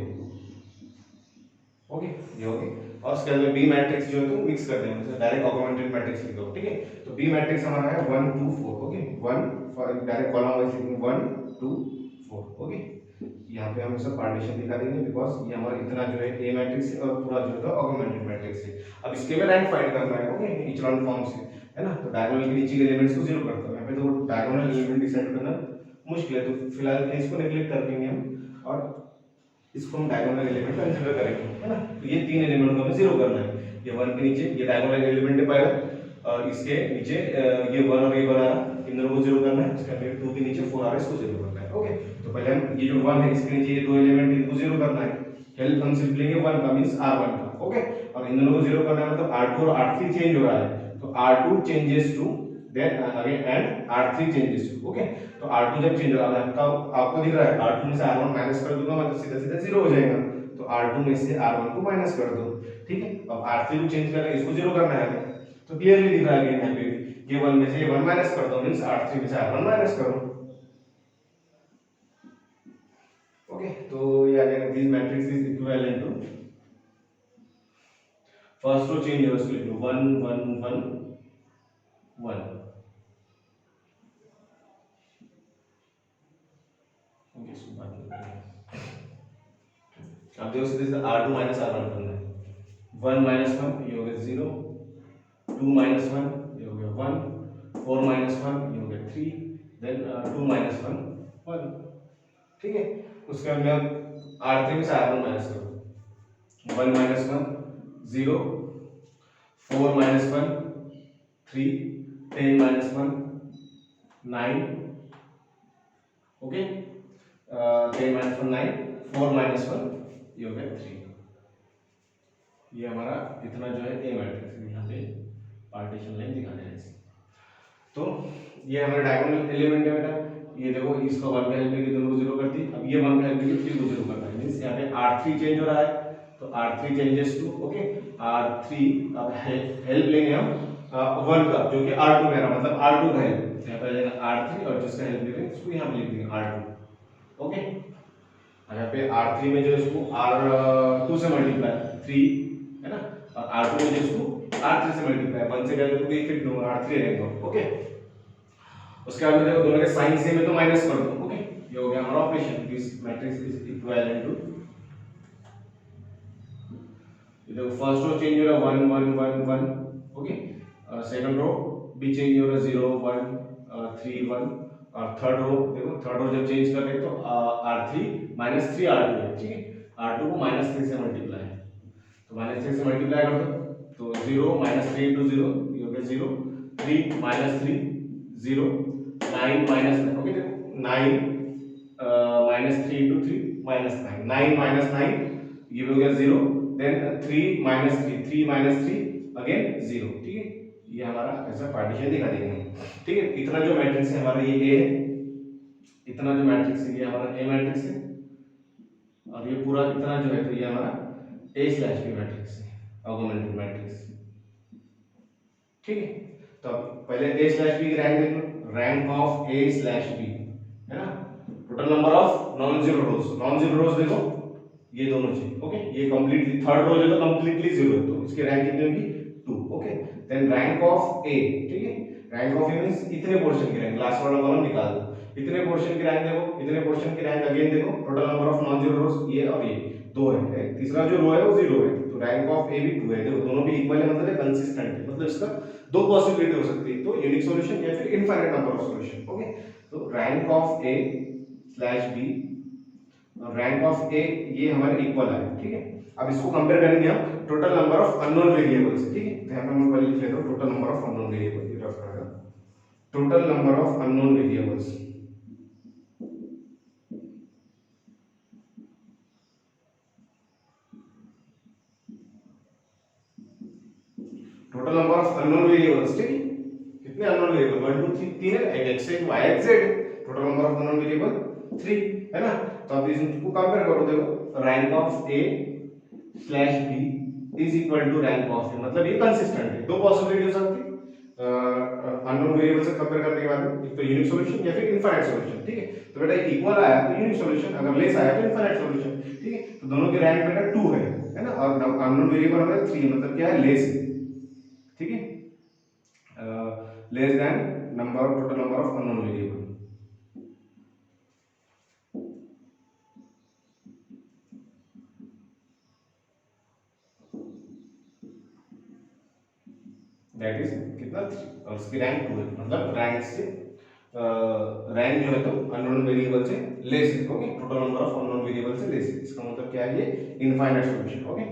ओके, ये हो गई। और उसके बाद बी मैट्रिक्स जो है तो मिक्स कर देंगे, जैसे डायरेक्ट ऑगमेंटेड मैट्रिक्स लिख दो। ठीक है, तो बी मैट्रिक्स हमारा है 1 2 4। ओके, 1 डायरेक्ट कॉलम वाइज लिखेंगे 1 2 4। ओके, यहाँ पे हम सब पार्टीशन दिखा देंगे बिकॉज ये हमारा इतना जो है ए मैट्रिक्स है और पूरा जो है ऑगमेंटेड मैट्रिक्स है। अब इसके में रैंक फाइंड करना है। ओके, इचेलॉन फॉर्म से है ना, तो डायगोनल के नीचे के एलिमेंट्स को जीरो करता हूं। यहाँ पे तो डायगोनल एलिमेंट डिसाइड करना मुश्किल है, तो फिलहाल इसको नेग्लेक्ट कर देंगे हम और इसको हम डायगोनल एलिमेंट कंसीडर करेंगे, है ना। तो ये तीन एलिमेंट को हमें जीरो करना है। ये 1 के नीचे ये डायगोनल एलिमेंट है पहला, और इसके नीचे ये 1 और ये 1 आ रहा, इन दोनों को जीरो करना है। इसका फिर 2 के नीचे 4 आ रहा है, इसको जीरो करना है। ओके, तो पहले हम ये जो 1 है इसके नीचे ये दो एलिमेंट इनको जीरो करना है। हेल्प हम सिर्फ लेंगे 1 का मींस r1 का। ओके, और इन दोनों को जीरो करना है मतलब r2 और r3 चेंज हो रहा है, तो r2 changes to then again and r3 changes to. Okay, तो r2 जब चेंज हो रहा है आपको दिख रहा है r2 में से r1 माइनस कर दूंगा मैं तो सीधा सीधा जीरो हो जाएगा, तो r2 में से r1 को माइनस कर दो। ठीक है, अब r3 को चेंज करना है, इसको जीरो करना है तो क्लियरली दिख रहा है यहाँ पे ये 1 में से ये 1 माइनस कर दो मींस r3 में से r1 माइनस करो। ओके, तो ये आ जाएगा this matrix is equivalent to first row change हो उसको लिख लो 1 1 1 1। ओके, इसको बात करते हैं। अब देखो सीधे सीधे r2 माइनस r1 करना है। 1 माइनस 1 ये हो गया 0, 2 माइनस 1 ये हो गया 1, 4 माइनस 1 ये हो गया 3, देन 2 माइनस 1 1। ठीक है, उसके बाद में r3 में से r1 माइनस करो, 1 minus 1 0, 4 minus 1 3, 10 minus 1 9। Okay, 10 minus 1 9, 4 minus 1 ये हो गया 3। ये हमारा इतना जो है ए मैट्रिक्स है, यहाँ पे पार्टीशन लाइन दिखा देना है। तो ये हमारा डायगोनल एलिमेंट है बेटा, ये देखो इसका 1 का हेल्प लेके दोनों को जीरो कर दी। अब ये 1 का हेल्प लेके 3 को जीरो करना है मींस यहाँ पे r3 चेंज हो रहा है, तो r3 changes to okay r3। अब हेल्प लेंगे हम 1 का जो कि r2 में रहा, मतलब r2 का हेल्प यहाँ पे आ जाएगा r3 और जिसका हेल्प लेंगे उसको यहाँ पे लिख देंगे r2। ओके, यहाँ पे r3 में जो इसको r2 से मल्टीप्लाई 3 है ना, और r2 में जो इसको r3 से मल्टीप्लाई 1 से क्या तो कोई इफेक्ट नहीं होगा, r3 रहेगा। ओके, उसके बाद में देखो दोनों के साइन सेम है तो माइनस कर दो। ओके, ये हो गया हमारा operation, this matrix is equivalent to, ये देखो फर्स्ट रो चेंज हो रहा है 1 1 1 1। ओके, सेकंड रो भी चेंज हो रहा है 0 1 3 1, और थर्ड रो देखो थर्ड रो जब चेंज कर रहे तो r3 माइनस 3 r2 है। ठीक है, r2 को माइनस 3 से मल्टीप्लाई है, तो माइनस 3 से मल्टीप्लाई कर दो तो 0 माइनस 3 इंटू 0 ये हो गया 0, 3 माइनस 3 0, 9 माइनस 9। ओके, देखो 9 माइनस 3 इंटू 3 माइनस 9, 9 माइनस 9 ये हो गया 0, देन 3 माइनस 3 3 माइनस 3 अगेन 0। ठीक है, ये हमारा ऐसा पार्टीशन दिखा देंगे। ठीक है, इतना जो मैट्रिक्स है हमारा ये ए है, इतना जो मैट्रिक्स है ये हमारा ए मैट्रिक्स है, और ये पूरा इतना जो है तो ये हमारा ए स्लैश बी मैट्रिक्स है, ऑगमेंटेड मैट्रिक्स। ठीक है, तो पहले ए स्लैश बी की रैंक देख लो, rank of A slash B है ना, total number of non zero rows, non zero rows देखो ये दोनों चाहिए। ओके, ये कंप्लीटली थर्ड रो जो तो कंप्लीटली जीरो है तो इसकी रैंक कितनी होगी 2। Okay, then rank of A. ठीक है, रैंक ऑफ ए मींस इतने पोर्शन की रैंक, लास्ट वाला कॉलम निकाल दो, इतने पोर्शन की रैंक देखो, इतने पोर्शन की रैंक अगेन देखो, total number of non zero रोज ये और ये दो है, तीसरा जो रो है वो जीरो है तो तो रैंक ऑफ ए भी 2 है। देखो दोनों भी इक्वल है मतलब कंसिस्टेंट है, मतलब इसका दो पॉसिबिलिटी हो सकती है, तो यूनिक सॉल्यूशन या फिर infinite number of solution. Okay, तो rank of A slash B और रैंक ऑफ ए ये हमारे इक्वल है, ठीक है। अब इसको कंपेयर करेंगे हम total number of unknown variables से, ठीक है। तो यहाँ पे मैं पहले लिख लेता हूँ total number of unknown variable, ये रफ रहेगा, total number of unknown variables. Total number of unknown variables, ठीक है। कितने अननोन वेरिएबल, 1 2 3 तीन है, एक एक्स एक वाई एक जेड है। Total number of unknown variable 3 है ना। तो अब इसको कंपेयर करो, देखो rank of A slash B is equal to rank of A, मतलब ये कंसिस्टेंट है। दो पॉसिबिलिटी हो सकती है अननोन वेरिएबल से कंपेयर करने के बाद, एक तो यूनिक सॉल्यूशन या फिर इनफाइनाइट सॉल्यूशन, ठीक है। तो बेटा इक्वल आया तो यूनिक सॉल्यूशन, अगर लेस आया तो इनफाइनाइट सॉल्यूशन, ठीक है। तो दोनों की रैंक बेटा 2 है ना, और अननोन वेरिएबल हमारा 3 है, मतलब क्या है, लेस है, ठीक है, less than number total number of unknown variable. That is कितना 3, और उसकी रैंक 2 है, मतलब रैंक से रैंक जो है तो अननोन वेरिएबल से लेस है। Okay, total number of unknown variable से लेस है, इसका मतलब क्या है, ये infinite solution. Okay,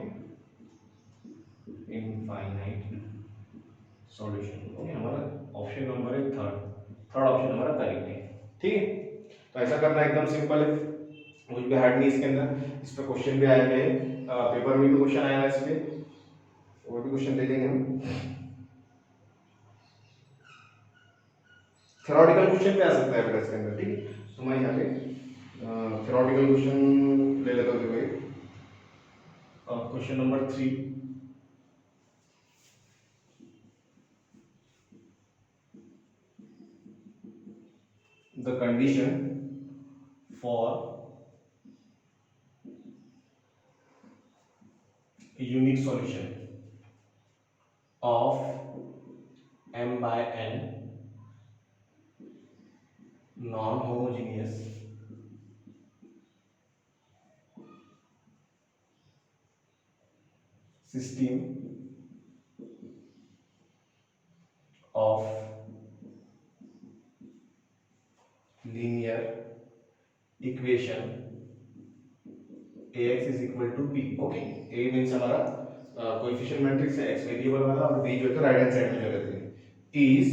infinite solution. Okay, हमारा ऑप्शन नंबर है थर्ड ऑप्शन हमारा करेक्ट है, ठीक है। तो ऐसा करना एकदम सिंपल है, कुछ भी हार्ड नहीं इसके अंदर। इस पे क्वेश्चन भी आए हैं, पेपर में भी क्वेश्चन आया है इस पे, वो भी क्वेश्चन ले लेंगे हम। थ्योरेटिकल क्वेश्चन भी आ सकता है बेटा इसके अंदर, ठीक है। तो मैं यहाँ पे थ्योरेटिकल क्वेश्चन ले लेता हूँ। Question number 3, the condition for a unique solution of m by n non-homogeneous system of linear equation ax is equal to b। Okay, a means हमारा कोएफिशिएंट मैट्रिक्स है, x वेरिएबल वाला, और b जो है तो राइट हैंड साइड में जो रहते हैं, इज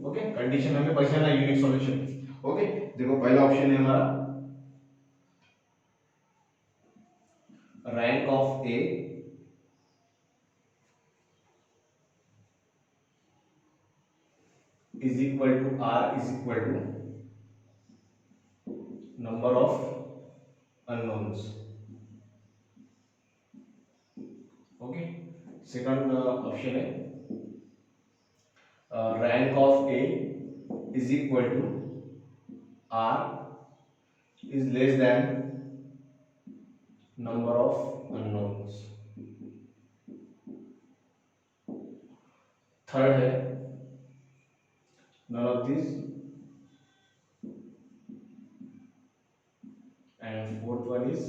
ओके। कंडीशन हमें पहचानना है यूनिक सॉल्यूशन। ओके, देखो पहला ऑप्शन है हमारा rank of A is equal to r is equal to number of unknowns। Okay, second option है rank of A is equal to r is less than number of unknowns। Third है none of these, and fourth one is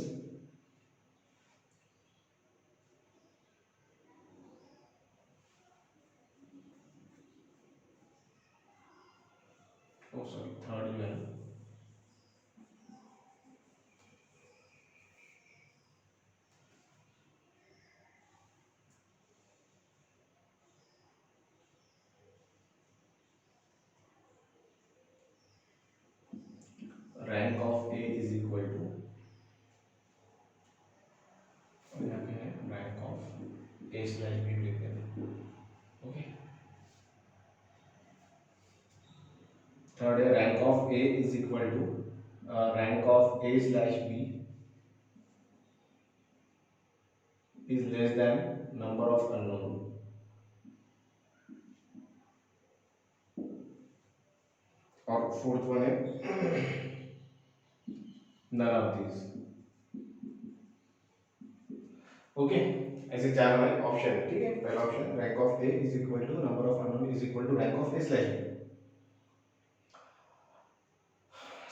oh sorry third जो है rank of A is equal to, और यहाँ पे है rank of A slash B लिख देते हैं। ओके, थर्ड है rank of A is equal to rank of A slash B is less than number of unknown। और फोर्थ वन है none of these। ओके, ऐसे चार हमारे ऑप्शन है, ठीक है। पहला option rank of A is equal to number of unknown is equal to rank of A slash B.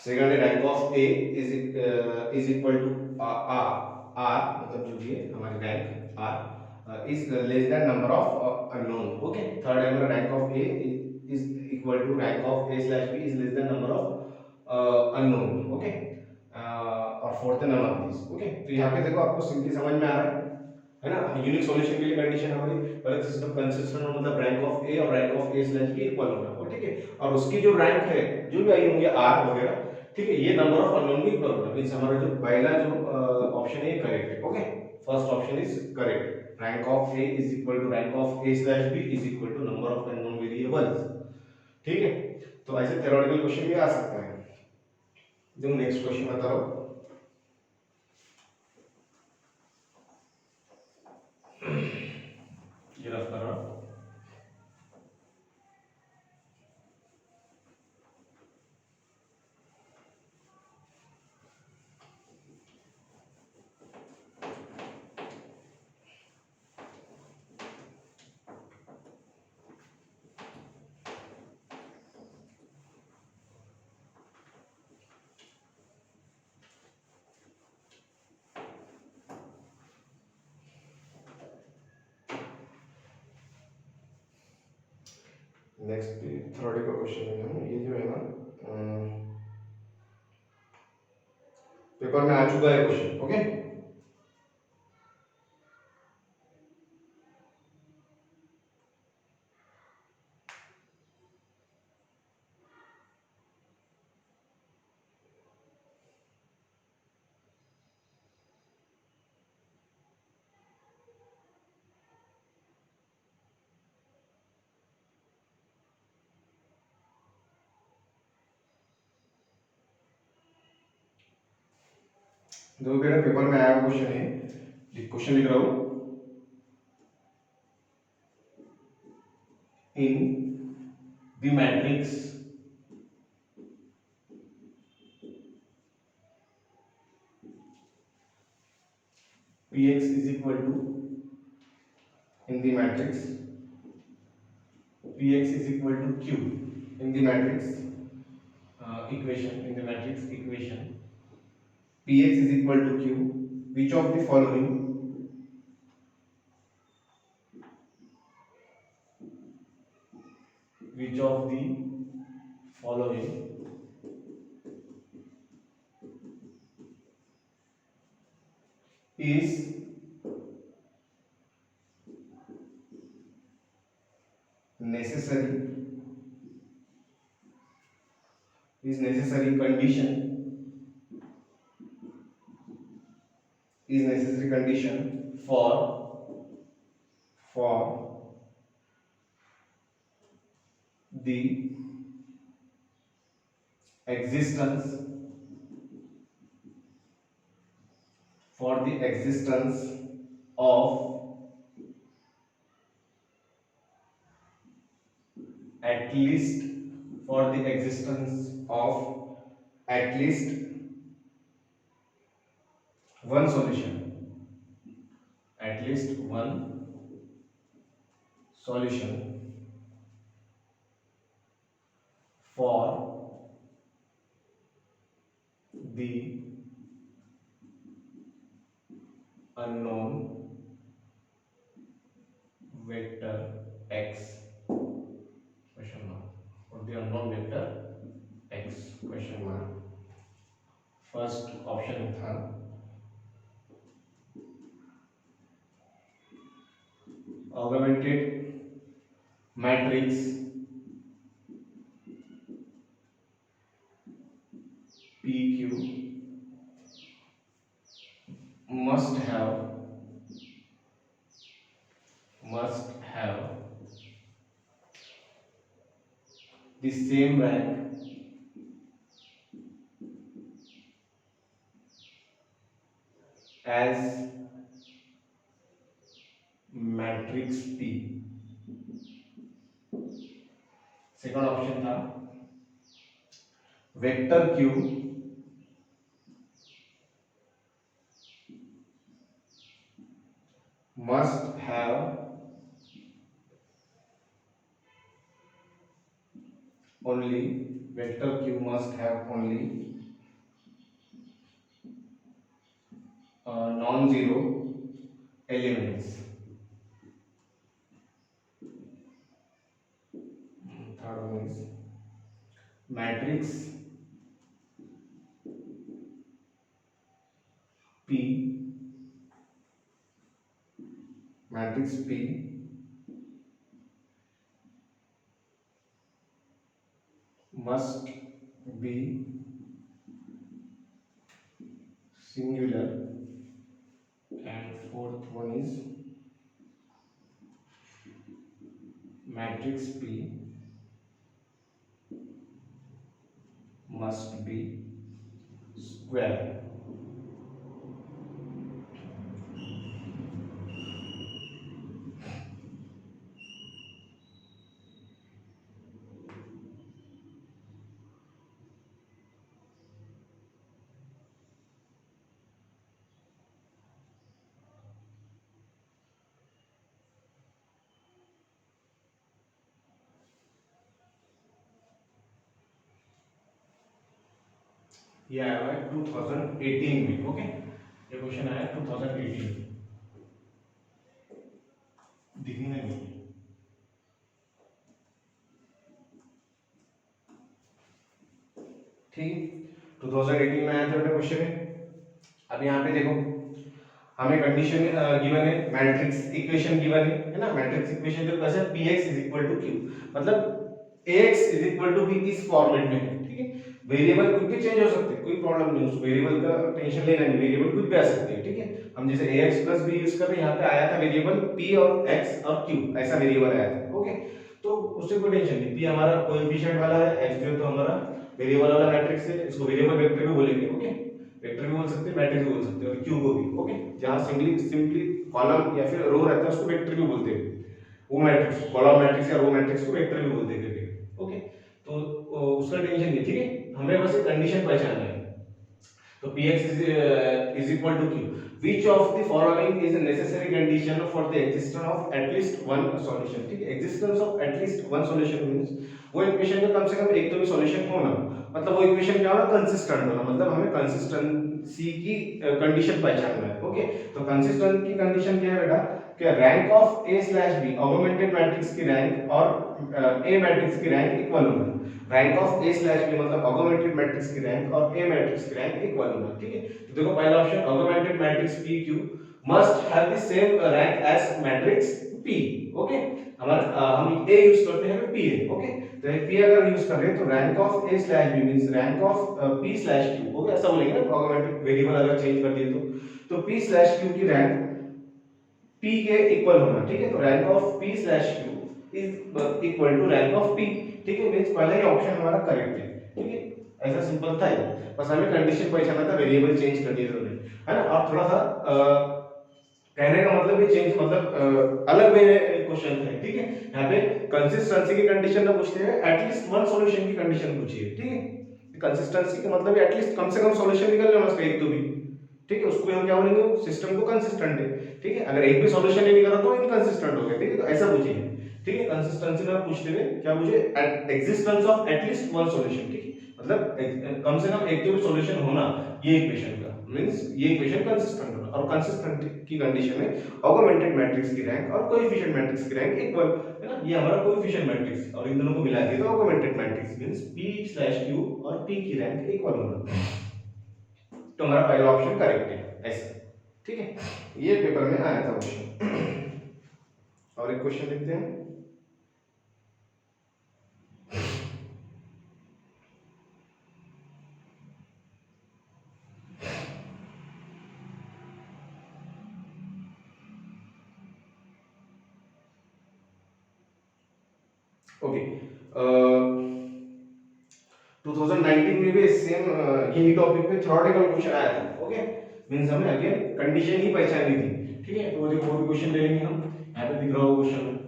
Second है rank of A is equal to R, R मतलब जो भी है हमारी rank R, is less than number of unknown. Okay, third number rank of A is equal to rank of A slash B is less than number of unknown. Okay, और fourth number this. Okay, तो यहाँ पे देखो आपको simply समझ में आ रहा है ना. यूनिक सॉल्यूशन के लिए कंडीशन हमारी पहले सिस्टम कंसिस्टेंट मतलब रैंक ऑफ ए और rank of A slash B equal होना. वो ठीक है, और उसकी जो रैंक है जो भी आई होंगे आर वगैरह, ठीक है, ये नंबर ऑफ अननोन भी इक्वल होना. मींस हमारा जो पहला जो ऑप्शन है करेक्ट है. Okay, first option is correct. Rank of A is equal to rank of A slash B is equal to number of unknown variables. ठीक है, तो ऐसे थ्योरेटिकल क्वेश्चन भी आ सकता है. जो नेक्स्ट क्वेश्चन बता रहा हूं, ये रफ कर रहा हूं. नेक्स्ट थ्योरेटिकल क्वेश्चन है ये जो है ना, पेपर में आ चुका है क्वेश्चन. ओके, जो बेटा पेपर में आया क्वेश्चन है, क्वेश्चन लिख रहा हूं. In the matrix px is equal to, in the matrix px is equal to q, in the matrix equation, in the matrix equation px is equal to q, which of the following which of the following is necessary, is necessary condition, is necessary condition for the existence, for the existence of at least, for the existence of at least one solution, at least one solution for the unknown vector x question mark, for the unknown vector x question mark. First option था augmented matrix PQ must have the same rank as matrix P. Second option था vector Q must have only, vector Q must have only non-zero elements. Matrix P matrix P must be singular, and fourth one is matrix P must be square. ये आया हुआ है 2018 में। Okay, ये question आया 2018 दिखी नहीं। ठीक, 2018 में आया था बेटा क्वेश्चन। अब यहाँ पे देखो, हमें कंडीशन गिवन है, मैट्रिक्स इक्वेशन गिवन है ना। मैट्रिक्स इक्वेशन जो कैसे px is equal to q, मतलब ax is equal to b इस फॉर्मेट में है। ठीक है, वेरिएबल कुछ भी चेंज हो सकते हैं, कोई प्रॉब्लम नहीं, उस वेरिएबल का टेंशन लेना नहीं, वेरिएबल कुछ भी आ सकते हैं। ठीक है, हम जैसे ax प्लस b यूज कर रहे हैं, यहाँ पे आया था वेरिएबल p और x और q, ऐसा वेरिएबल आया था। ओके, तो उससे कोई टेंशन नहीं, p हमारा कोएफिशिएंट वाला है, x जो तो हमारा वेरिएबल वाला मैट्रिक्स है, इसको वेरिएबल वेक्टर भी बोलेंगे। ओके, वेक्टर भी बोल सकते हैं, मैट्रिक्स भी बोल सकते हैं, और क्यू को भी। ओके, जहां सिंपली कॉलम या फिर रो रहता है उसको वेक्टर भी बोलते हैं, वो मैट्रिक्स, कॉलम मैट्रिक्स या रो मैट्रिक्स को वेक्टर भी बोलते हैं कभी। ओके, तो उसका टेंशन नहीं। ठीक है, हमें बस एक कंडीशन पहचानना है। तो px is equal to q, which of the following is a necessary condition for the existence of at least one solution। ठीक है, existence of at least one solution means वो इक्वेशन का कम से कम एक तो भी सॉल्यूशन होना, मतलब वो इक्वेशन क्या होना, कंसिस्टेंट होना, मतलब हमें कंसिस्टेंसी की कंडीशन पहचानना है। ओके, तो कंसिस्टेंट की कंडीशन क्या है बेटा, कि rank of a slash B, augmented matrix की रैंक और a मैट्रिक्स की रैंक इक्वल होना। Rank of a slash b मतलब ऑगमेंटेड मैट्रिक्स की रैंक और a मैट्रिक्स की रैंक इक्वल होना। ठीक है, तो देखो पहला option, augmented matrix pq must have the same rank as matrix p। Okay, हमारा हम a यूज करते हैं p है। ओके, तो p अगर यूज कर रहे हैं तो rank of a slash b means rank of p slash q। Okay, ऐसा बोलेंगे ना, ऑगमेंटेड वेरिएबल अगर चेंज कर दिए तो p स्लैश q की रैंक p के इक्वल होना। ठीक है, तो rank of p slash q is equal to rank of p। ठीक है, मींस पहला ही ऑप्शन हमारा करेक्ट है। ठीक है, ऐसा सिंपल था ये, बस हमें कंडीशन पहचानना था, वेरिएबल चेंज कर दिए थे उन्होंने, है ना। और थोड़ा सा कहने का मतलब भी चेंज, मतलब अलग वे में क्वेश्चन है। ठीक है, यहाँ पे कंसिस्टेंसी की कंडीशन ना पूछते हैं, एटलीस्ट वन सॉल्यूशन की कंडीशन पूछिए। ठीक है, कंसिस्टेंसी का मतलब एटलीस्ट कम से कम सॉल्यूशन निकलना उसका एक तो भी। ठीक है, उसको हम क्या बोलेंगे, सिस्टम को कंसिस्टेंट है। ठीक है, अगर एक भी सॉल्यूशन नहीं निकला तो इनकंसिस्टेंट हो गया। ठीक है, तो ऐसा पूछिए। ठीक है, कंसिस्टेंसी में पूछते हुए क्या पूछे, existence of at least one solution. ठीक है, मतलब कम से कम एक तो भी सॉल्यूशन होना ये इक्वेशन का, मींस ये इक्वेशन कंसिस्टेंट होना, और कंसिस्टेंट की कंडीशन में ऑगमेंटेड मैट्रिक्स की रैंक और कोएफिशिएंट मैट्रिक्स की रैंक इक्वल, है ना। ये हमारा कोएफिशिएंट मैट्रिक्स और इन दोनों को मिला दिया तो ऑगमेंटेड मैट्रिक्स मींस p/q और p की रैंक इक्वल होना। तो हमारा पहला ऑप्शन करेक्ट है ऐसा। ठीक है, ये पेपर में आया था क्वेश्चन। और एक क्वेश्चन देखते हैं। ओके, 2019 में भी सेम यही टॉपिक पे थ्योरेटिकल क्वेश्चन आया था। ओके, मींस हमें अगेन कंडीशन ही पहचाननी थी। ठीक है, तो वो देखो वो भी क्वेश्चन ले लेंगे हम, यहाँ पे दिख रहा होगा क्वेश्चन।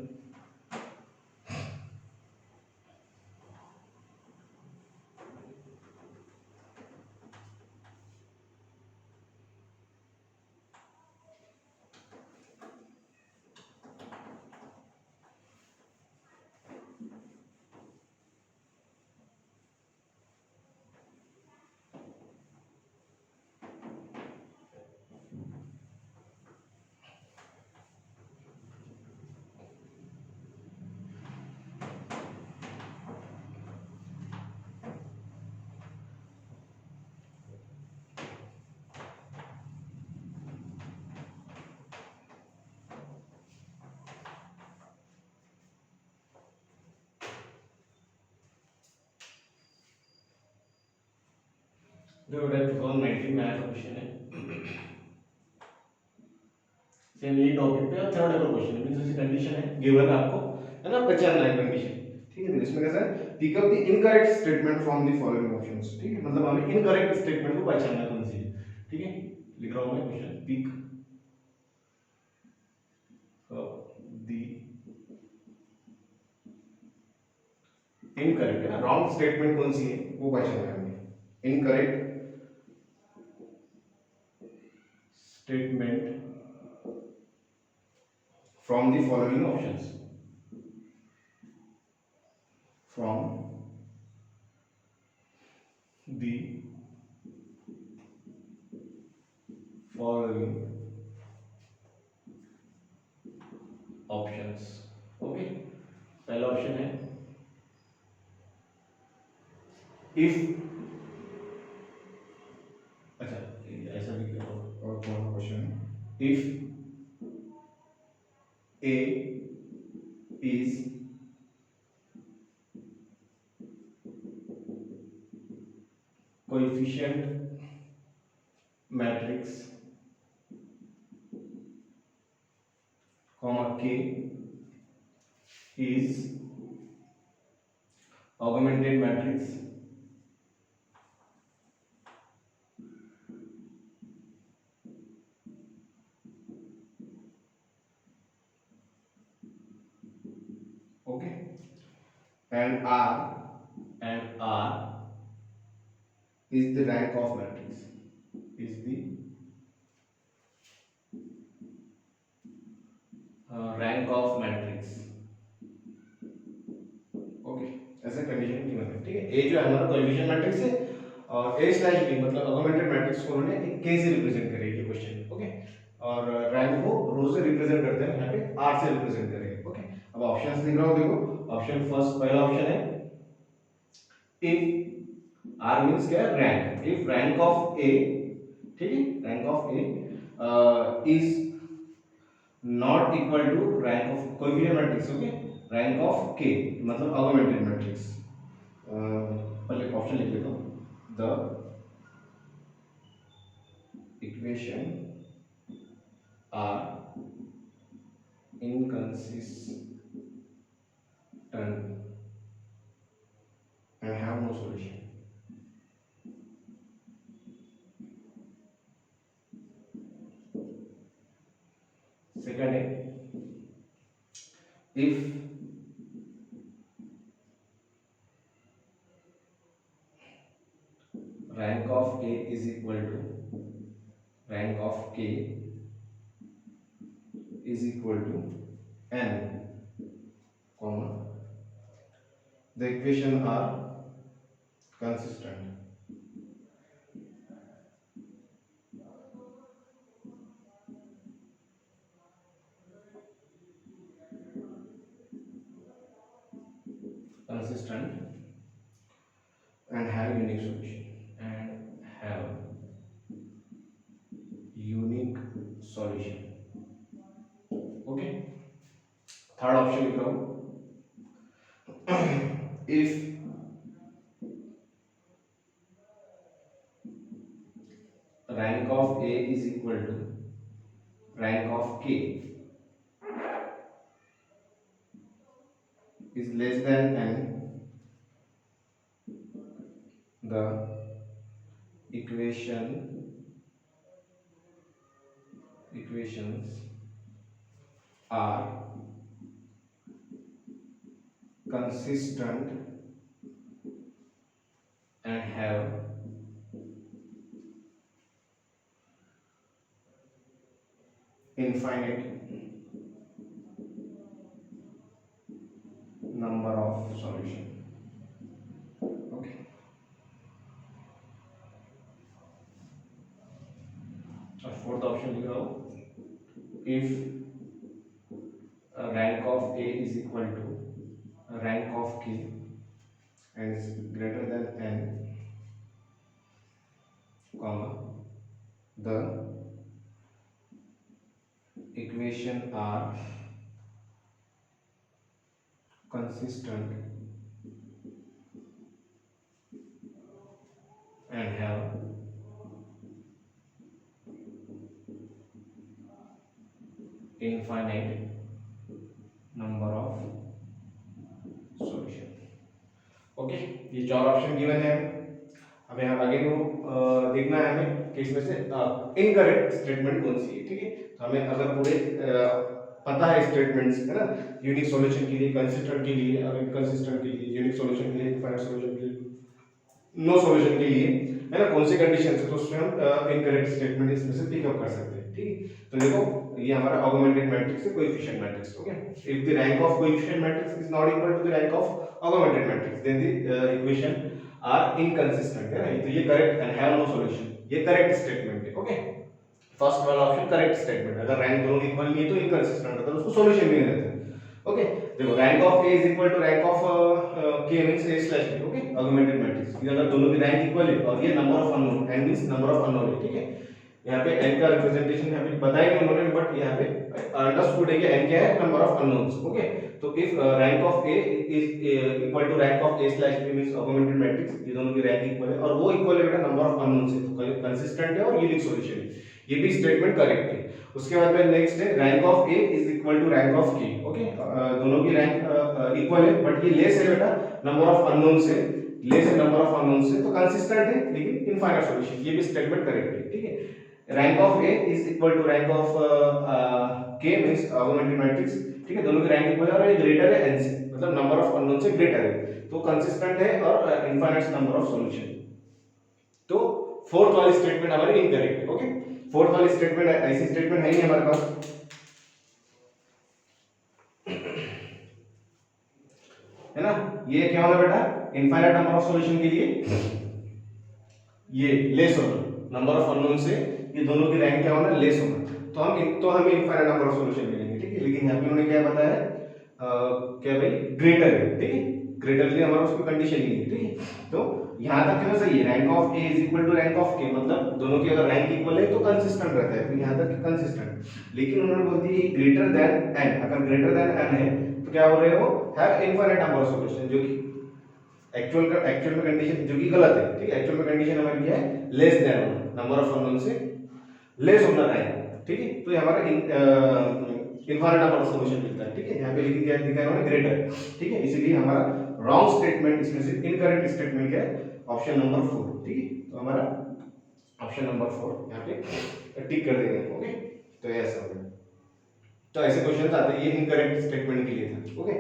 जो बेटा 2019 में आया था क्वेश्चन है, सेम यही टॉपिक पे थ्योरेटिकल क्वेश्चन है, मींस ऐसी कंडीशन है गिवन आपको, है ना, पहचानना है कंडीशन। ठीक है, तो इसमें कैसा है, pick up the incorrect statement from the following options. ठीक है, मतलब हमें इनकरेक्ट स्टेटमेंट को पहचानना है कौन सी है। ठीक है, लिख रहा हूं मैं question, pick up the incorrect, है ना, रॉन्ग स्टेटमेंट कौन सी है वो पहचानना है हमें। Incorrect statement from the following options, from the following options. Okay, पहला ऑप्शन है इफ, अच्छा ऐसा भी करो, और कौन सा क्वेश्चन है, if A is coefficient matrix comma k is augmented matrix okay, and r is the rank of matrix, is the rank of matrix। Okay, ऐसे कंडीशन गिवन है। ठीक है, ए जो है हमारा कोएफिशिएंट मैट्रिक्स है, और ए स्लैश बी मतलब ऑगमेंटेड मैट्रिक्स को उन्होंने एक के से रिप्रेजेंट करेगी क्वेश्चन। ओके, और रैंक को रो से रिप्रेजेंट करते हैं, यहाँ पे आर से रिप्रेजेंट करेंगे। ओके, अब ऑप्शंस दिख रहा हो, देखो ऑप्शन फर्स्ट, पहला ऑप्शन है इफ आर मींस क्या है, rank, if rank of A, ठीक है, rank of A is not equal to rank of coefficient matrix. Okay, rank of K मतलब ऑगमेंटेड मैट्रिक्स। पहले ऑप्शन लिख लेता हूँ, the equation are inconsistent and have no solution। second है if rank of A is equal to rank of K is equal to n, comma the equation are consistent consistent and have unique solution, and have unique solution। Okay, third option लिख रहा हूं, if rank of A is equal to rank of K is less than n, the equations are consistent and have infinite number of solution। okay, और fourth option लिख रहा हूं, if rank of A is equal to rank of K and is greater than n, comma the equation are consistent and have infinite number of solution. Okay, ये चार option given है। अब यहाँ आगे को देखना है हमें कि इसमें से इनकरेक्ट स्टेटमेंट कौन सी है। ठीक है, तो हमें अगर पूरे पता है स्टेटमेंट्स, है ना, यूनिक सॉल्यूशन के लिए, कंसिस्टेंट के लिए, और इनकंसिस्टेंट के लिए, यूनिक सॉल्यूशन के लिए, इनफाइनाइट सॉल्यूशन के लिए, नो सॉल्यूशन के लिए, है ना, कौन सी कंडीशन है, तो उसमें हम इनकरेक्ट स्टेटमेंट इसमें से पिकअप कर सकते हैं। ठीक है, तो देखो ये हमारा ऑगमेंटेड मैट्रिक्स है, coefficient matrix. Okay, if the rank of coefficient matrix is not equal to the rank of augmented matrix, then the equation are inconsistent, है ना, तो ये correct and have no solution, ये करेक्ट स्टेटमेंट है। Okay, first वाला option correct statement, अगर rank दोनों equal नहीं है तो इनकंसिस्टेंट, मतलब उसको सॉल्यूशन भी नहीं रहता। ओके, देखो rank of A is equal to rank of K means A slash B. Okay, augmented matrix, ये अगर दोनों की रैंक इक्वल है और ये number of unknown, N means number of unknown है। ठीक है, यहाँ पे n का रिप्रेजेंटेशन यहाँ पे बताया नहीं उन्होंने, बट यहाँ पे अंडरस्टूड है कि n क्या है, नंबर ऑफ अननोन्स। ओके, तो if rank of a is equal to rank of a slash b means augmented matrix, ये दोनों की रैंक इक्वल है और वो इक्वल है बेटा नंबर ऑफ अननोन्स है, तो कंसिस्टेंट है और यूनिक सॉल्यूशन है, ये भी स्टेटमेंट करेक्ट है। उसके बाद में नेक्स्ट है rank of a is equal to rank of k। Okay, दोनों की रैंक इक्वल है, बट ये लेस है बेटा नंबर ऑफ अननोन्स से, लेस है नंबर ऑफ अननोन्स से, तो कंसिस्टेंट है लेकिन इनफाइनाइट सॉल्यूशन, ये भी स्टेटमेंट करेक्ट है। ठीक है, rank of a is equal to rank of k means augmented matrix. ठीक है, दोनों की रैंक इक्वल है और ये ग्रेटर है n से, मतलब नंबर ऑफ अननोन से ग्रेटर है, तो कंसिस्टेंट है और इनफाइनाइट नंबर ऑफ सॉल्यूशन। तो फोर्थ वाली स्टेटमेंट हमारी इनकरेक्ट है। ओके, फोर्थ वाली स्टेटमेंट ऐसी स्टेटमेंट है नहीं हमारे पास, है ना। ये क्या होगा बेटा, इनफाइनाइट नंबर ऑफ सॉल्यूशन के लिए ये लेस होगा नंबर ऑफ अननोन से, ये दोनों की रैंक क्या होना, लेस होगा, तो हमें इनफाइनाइट नंबर ऑफ सॉल्यूशन मिलेंगे। ठीक है, लेकिन यहाँ पे उन्होंने क्या बताया, क्या भाई, ग्रेटर है। ठीक है, ग्रेटर के लिए हमारा उसकी कंडीशन ही है। ठीक है, तो यहाँ तक क्यों सही है, rank of A is equal to rank of K, मतलब दोनों की अगर रैंक इक्वल है तो कंसिस्टेंट रहता है, तो यहाँ तक कंसिस्टेंट। लेकिन उन्होंने बोल दिया ग्रेटर देन एन, अगर ग्रेटर देन एन है तो क्या बोल रहे हो, have infinite number of solution, जो कि एक्चुअल में कंडीशन जो कि गलत है। ठीक है, एक्चुअल में कंडीशन हमारी क्या है, लेस देन होना, नंबर ऑफ अननोन से लेस होना रैंक। ठीक है, तो ये हमारा इनफाइनाइट नंबर ऑफ सॉल्यूशन मिलता है। ठीक है, यहाँ पे लेकिन क्या दिखा है उन्होंने, ग्रेटर। ठीक है, इसीलिए हमारा रॉन्ग स्टेटमेंट इसमें से इनकरेक्ट स्टेटमेंट क्या है, ऑप्शन नंबर 4। ठीक है, तो हमारा ऑप्शन नंबर 4 यहाँ पे टिक कर देंगे। ओके, तो ऐसा हो गया, तो ऐसे क्वेश्चन आते हैं, ये इनकरेक्ट स्टेटमेंट के लिए था। ओके।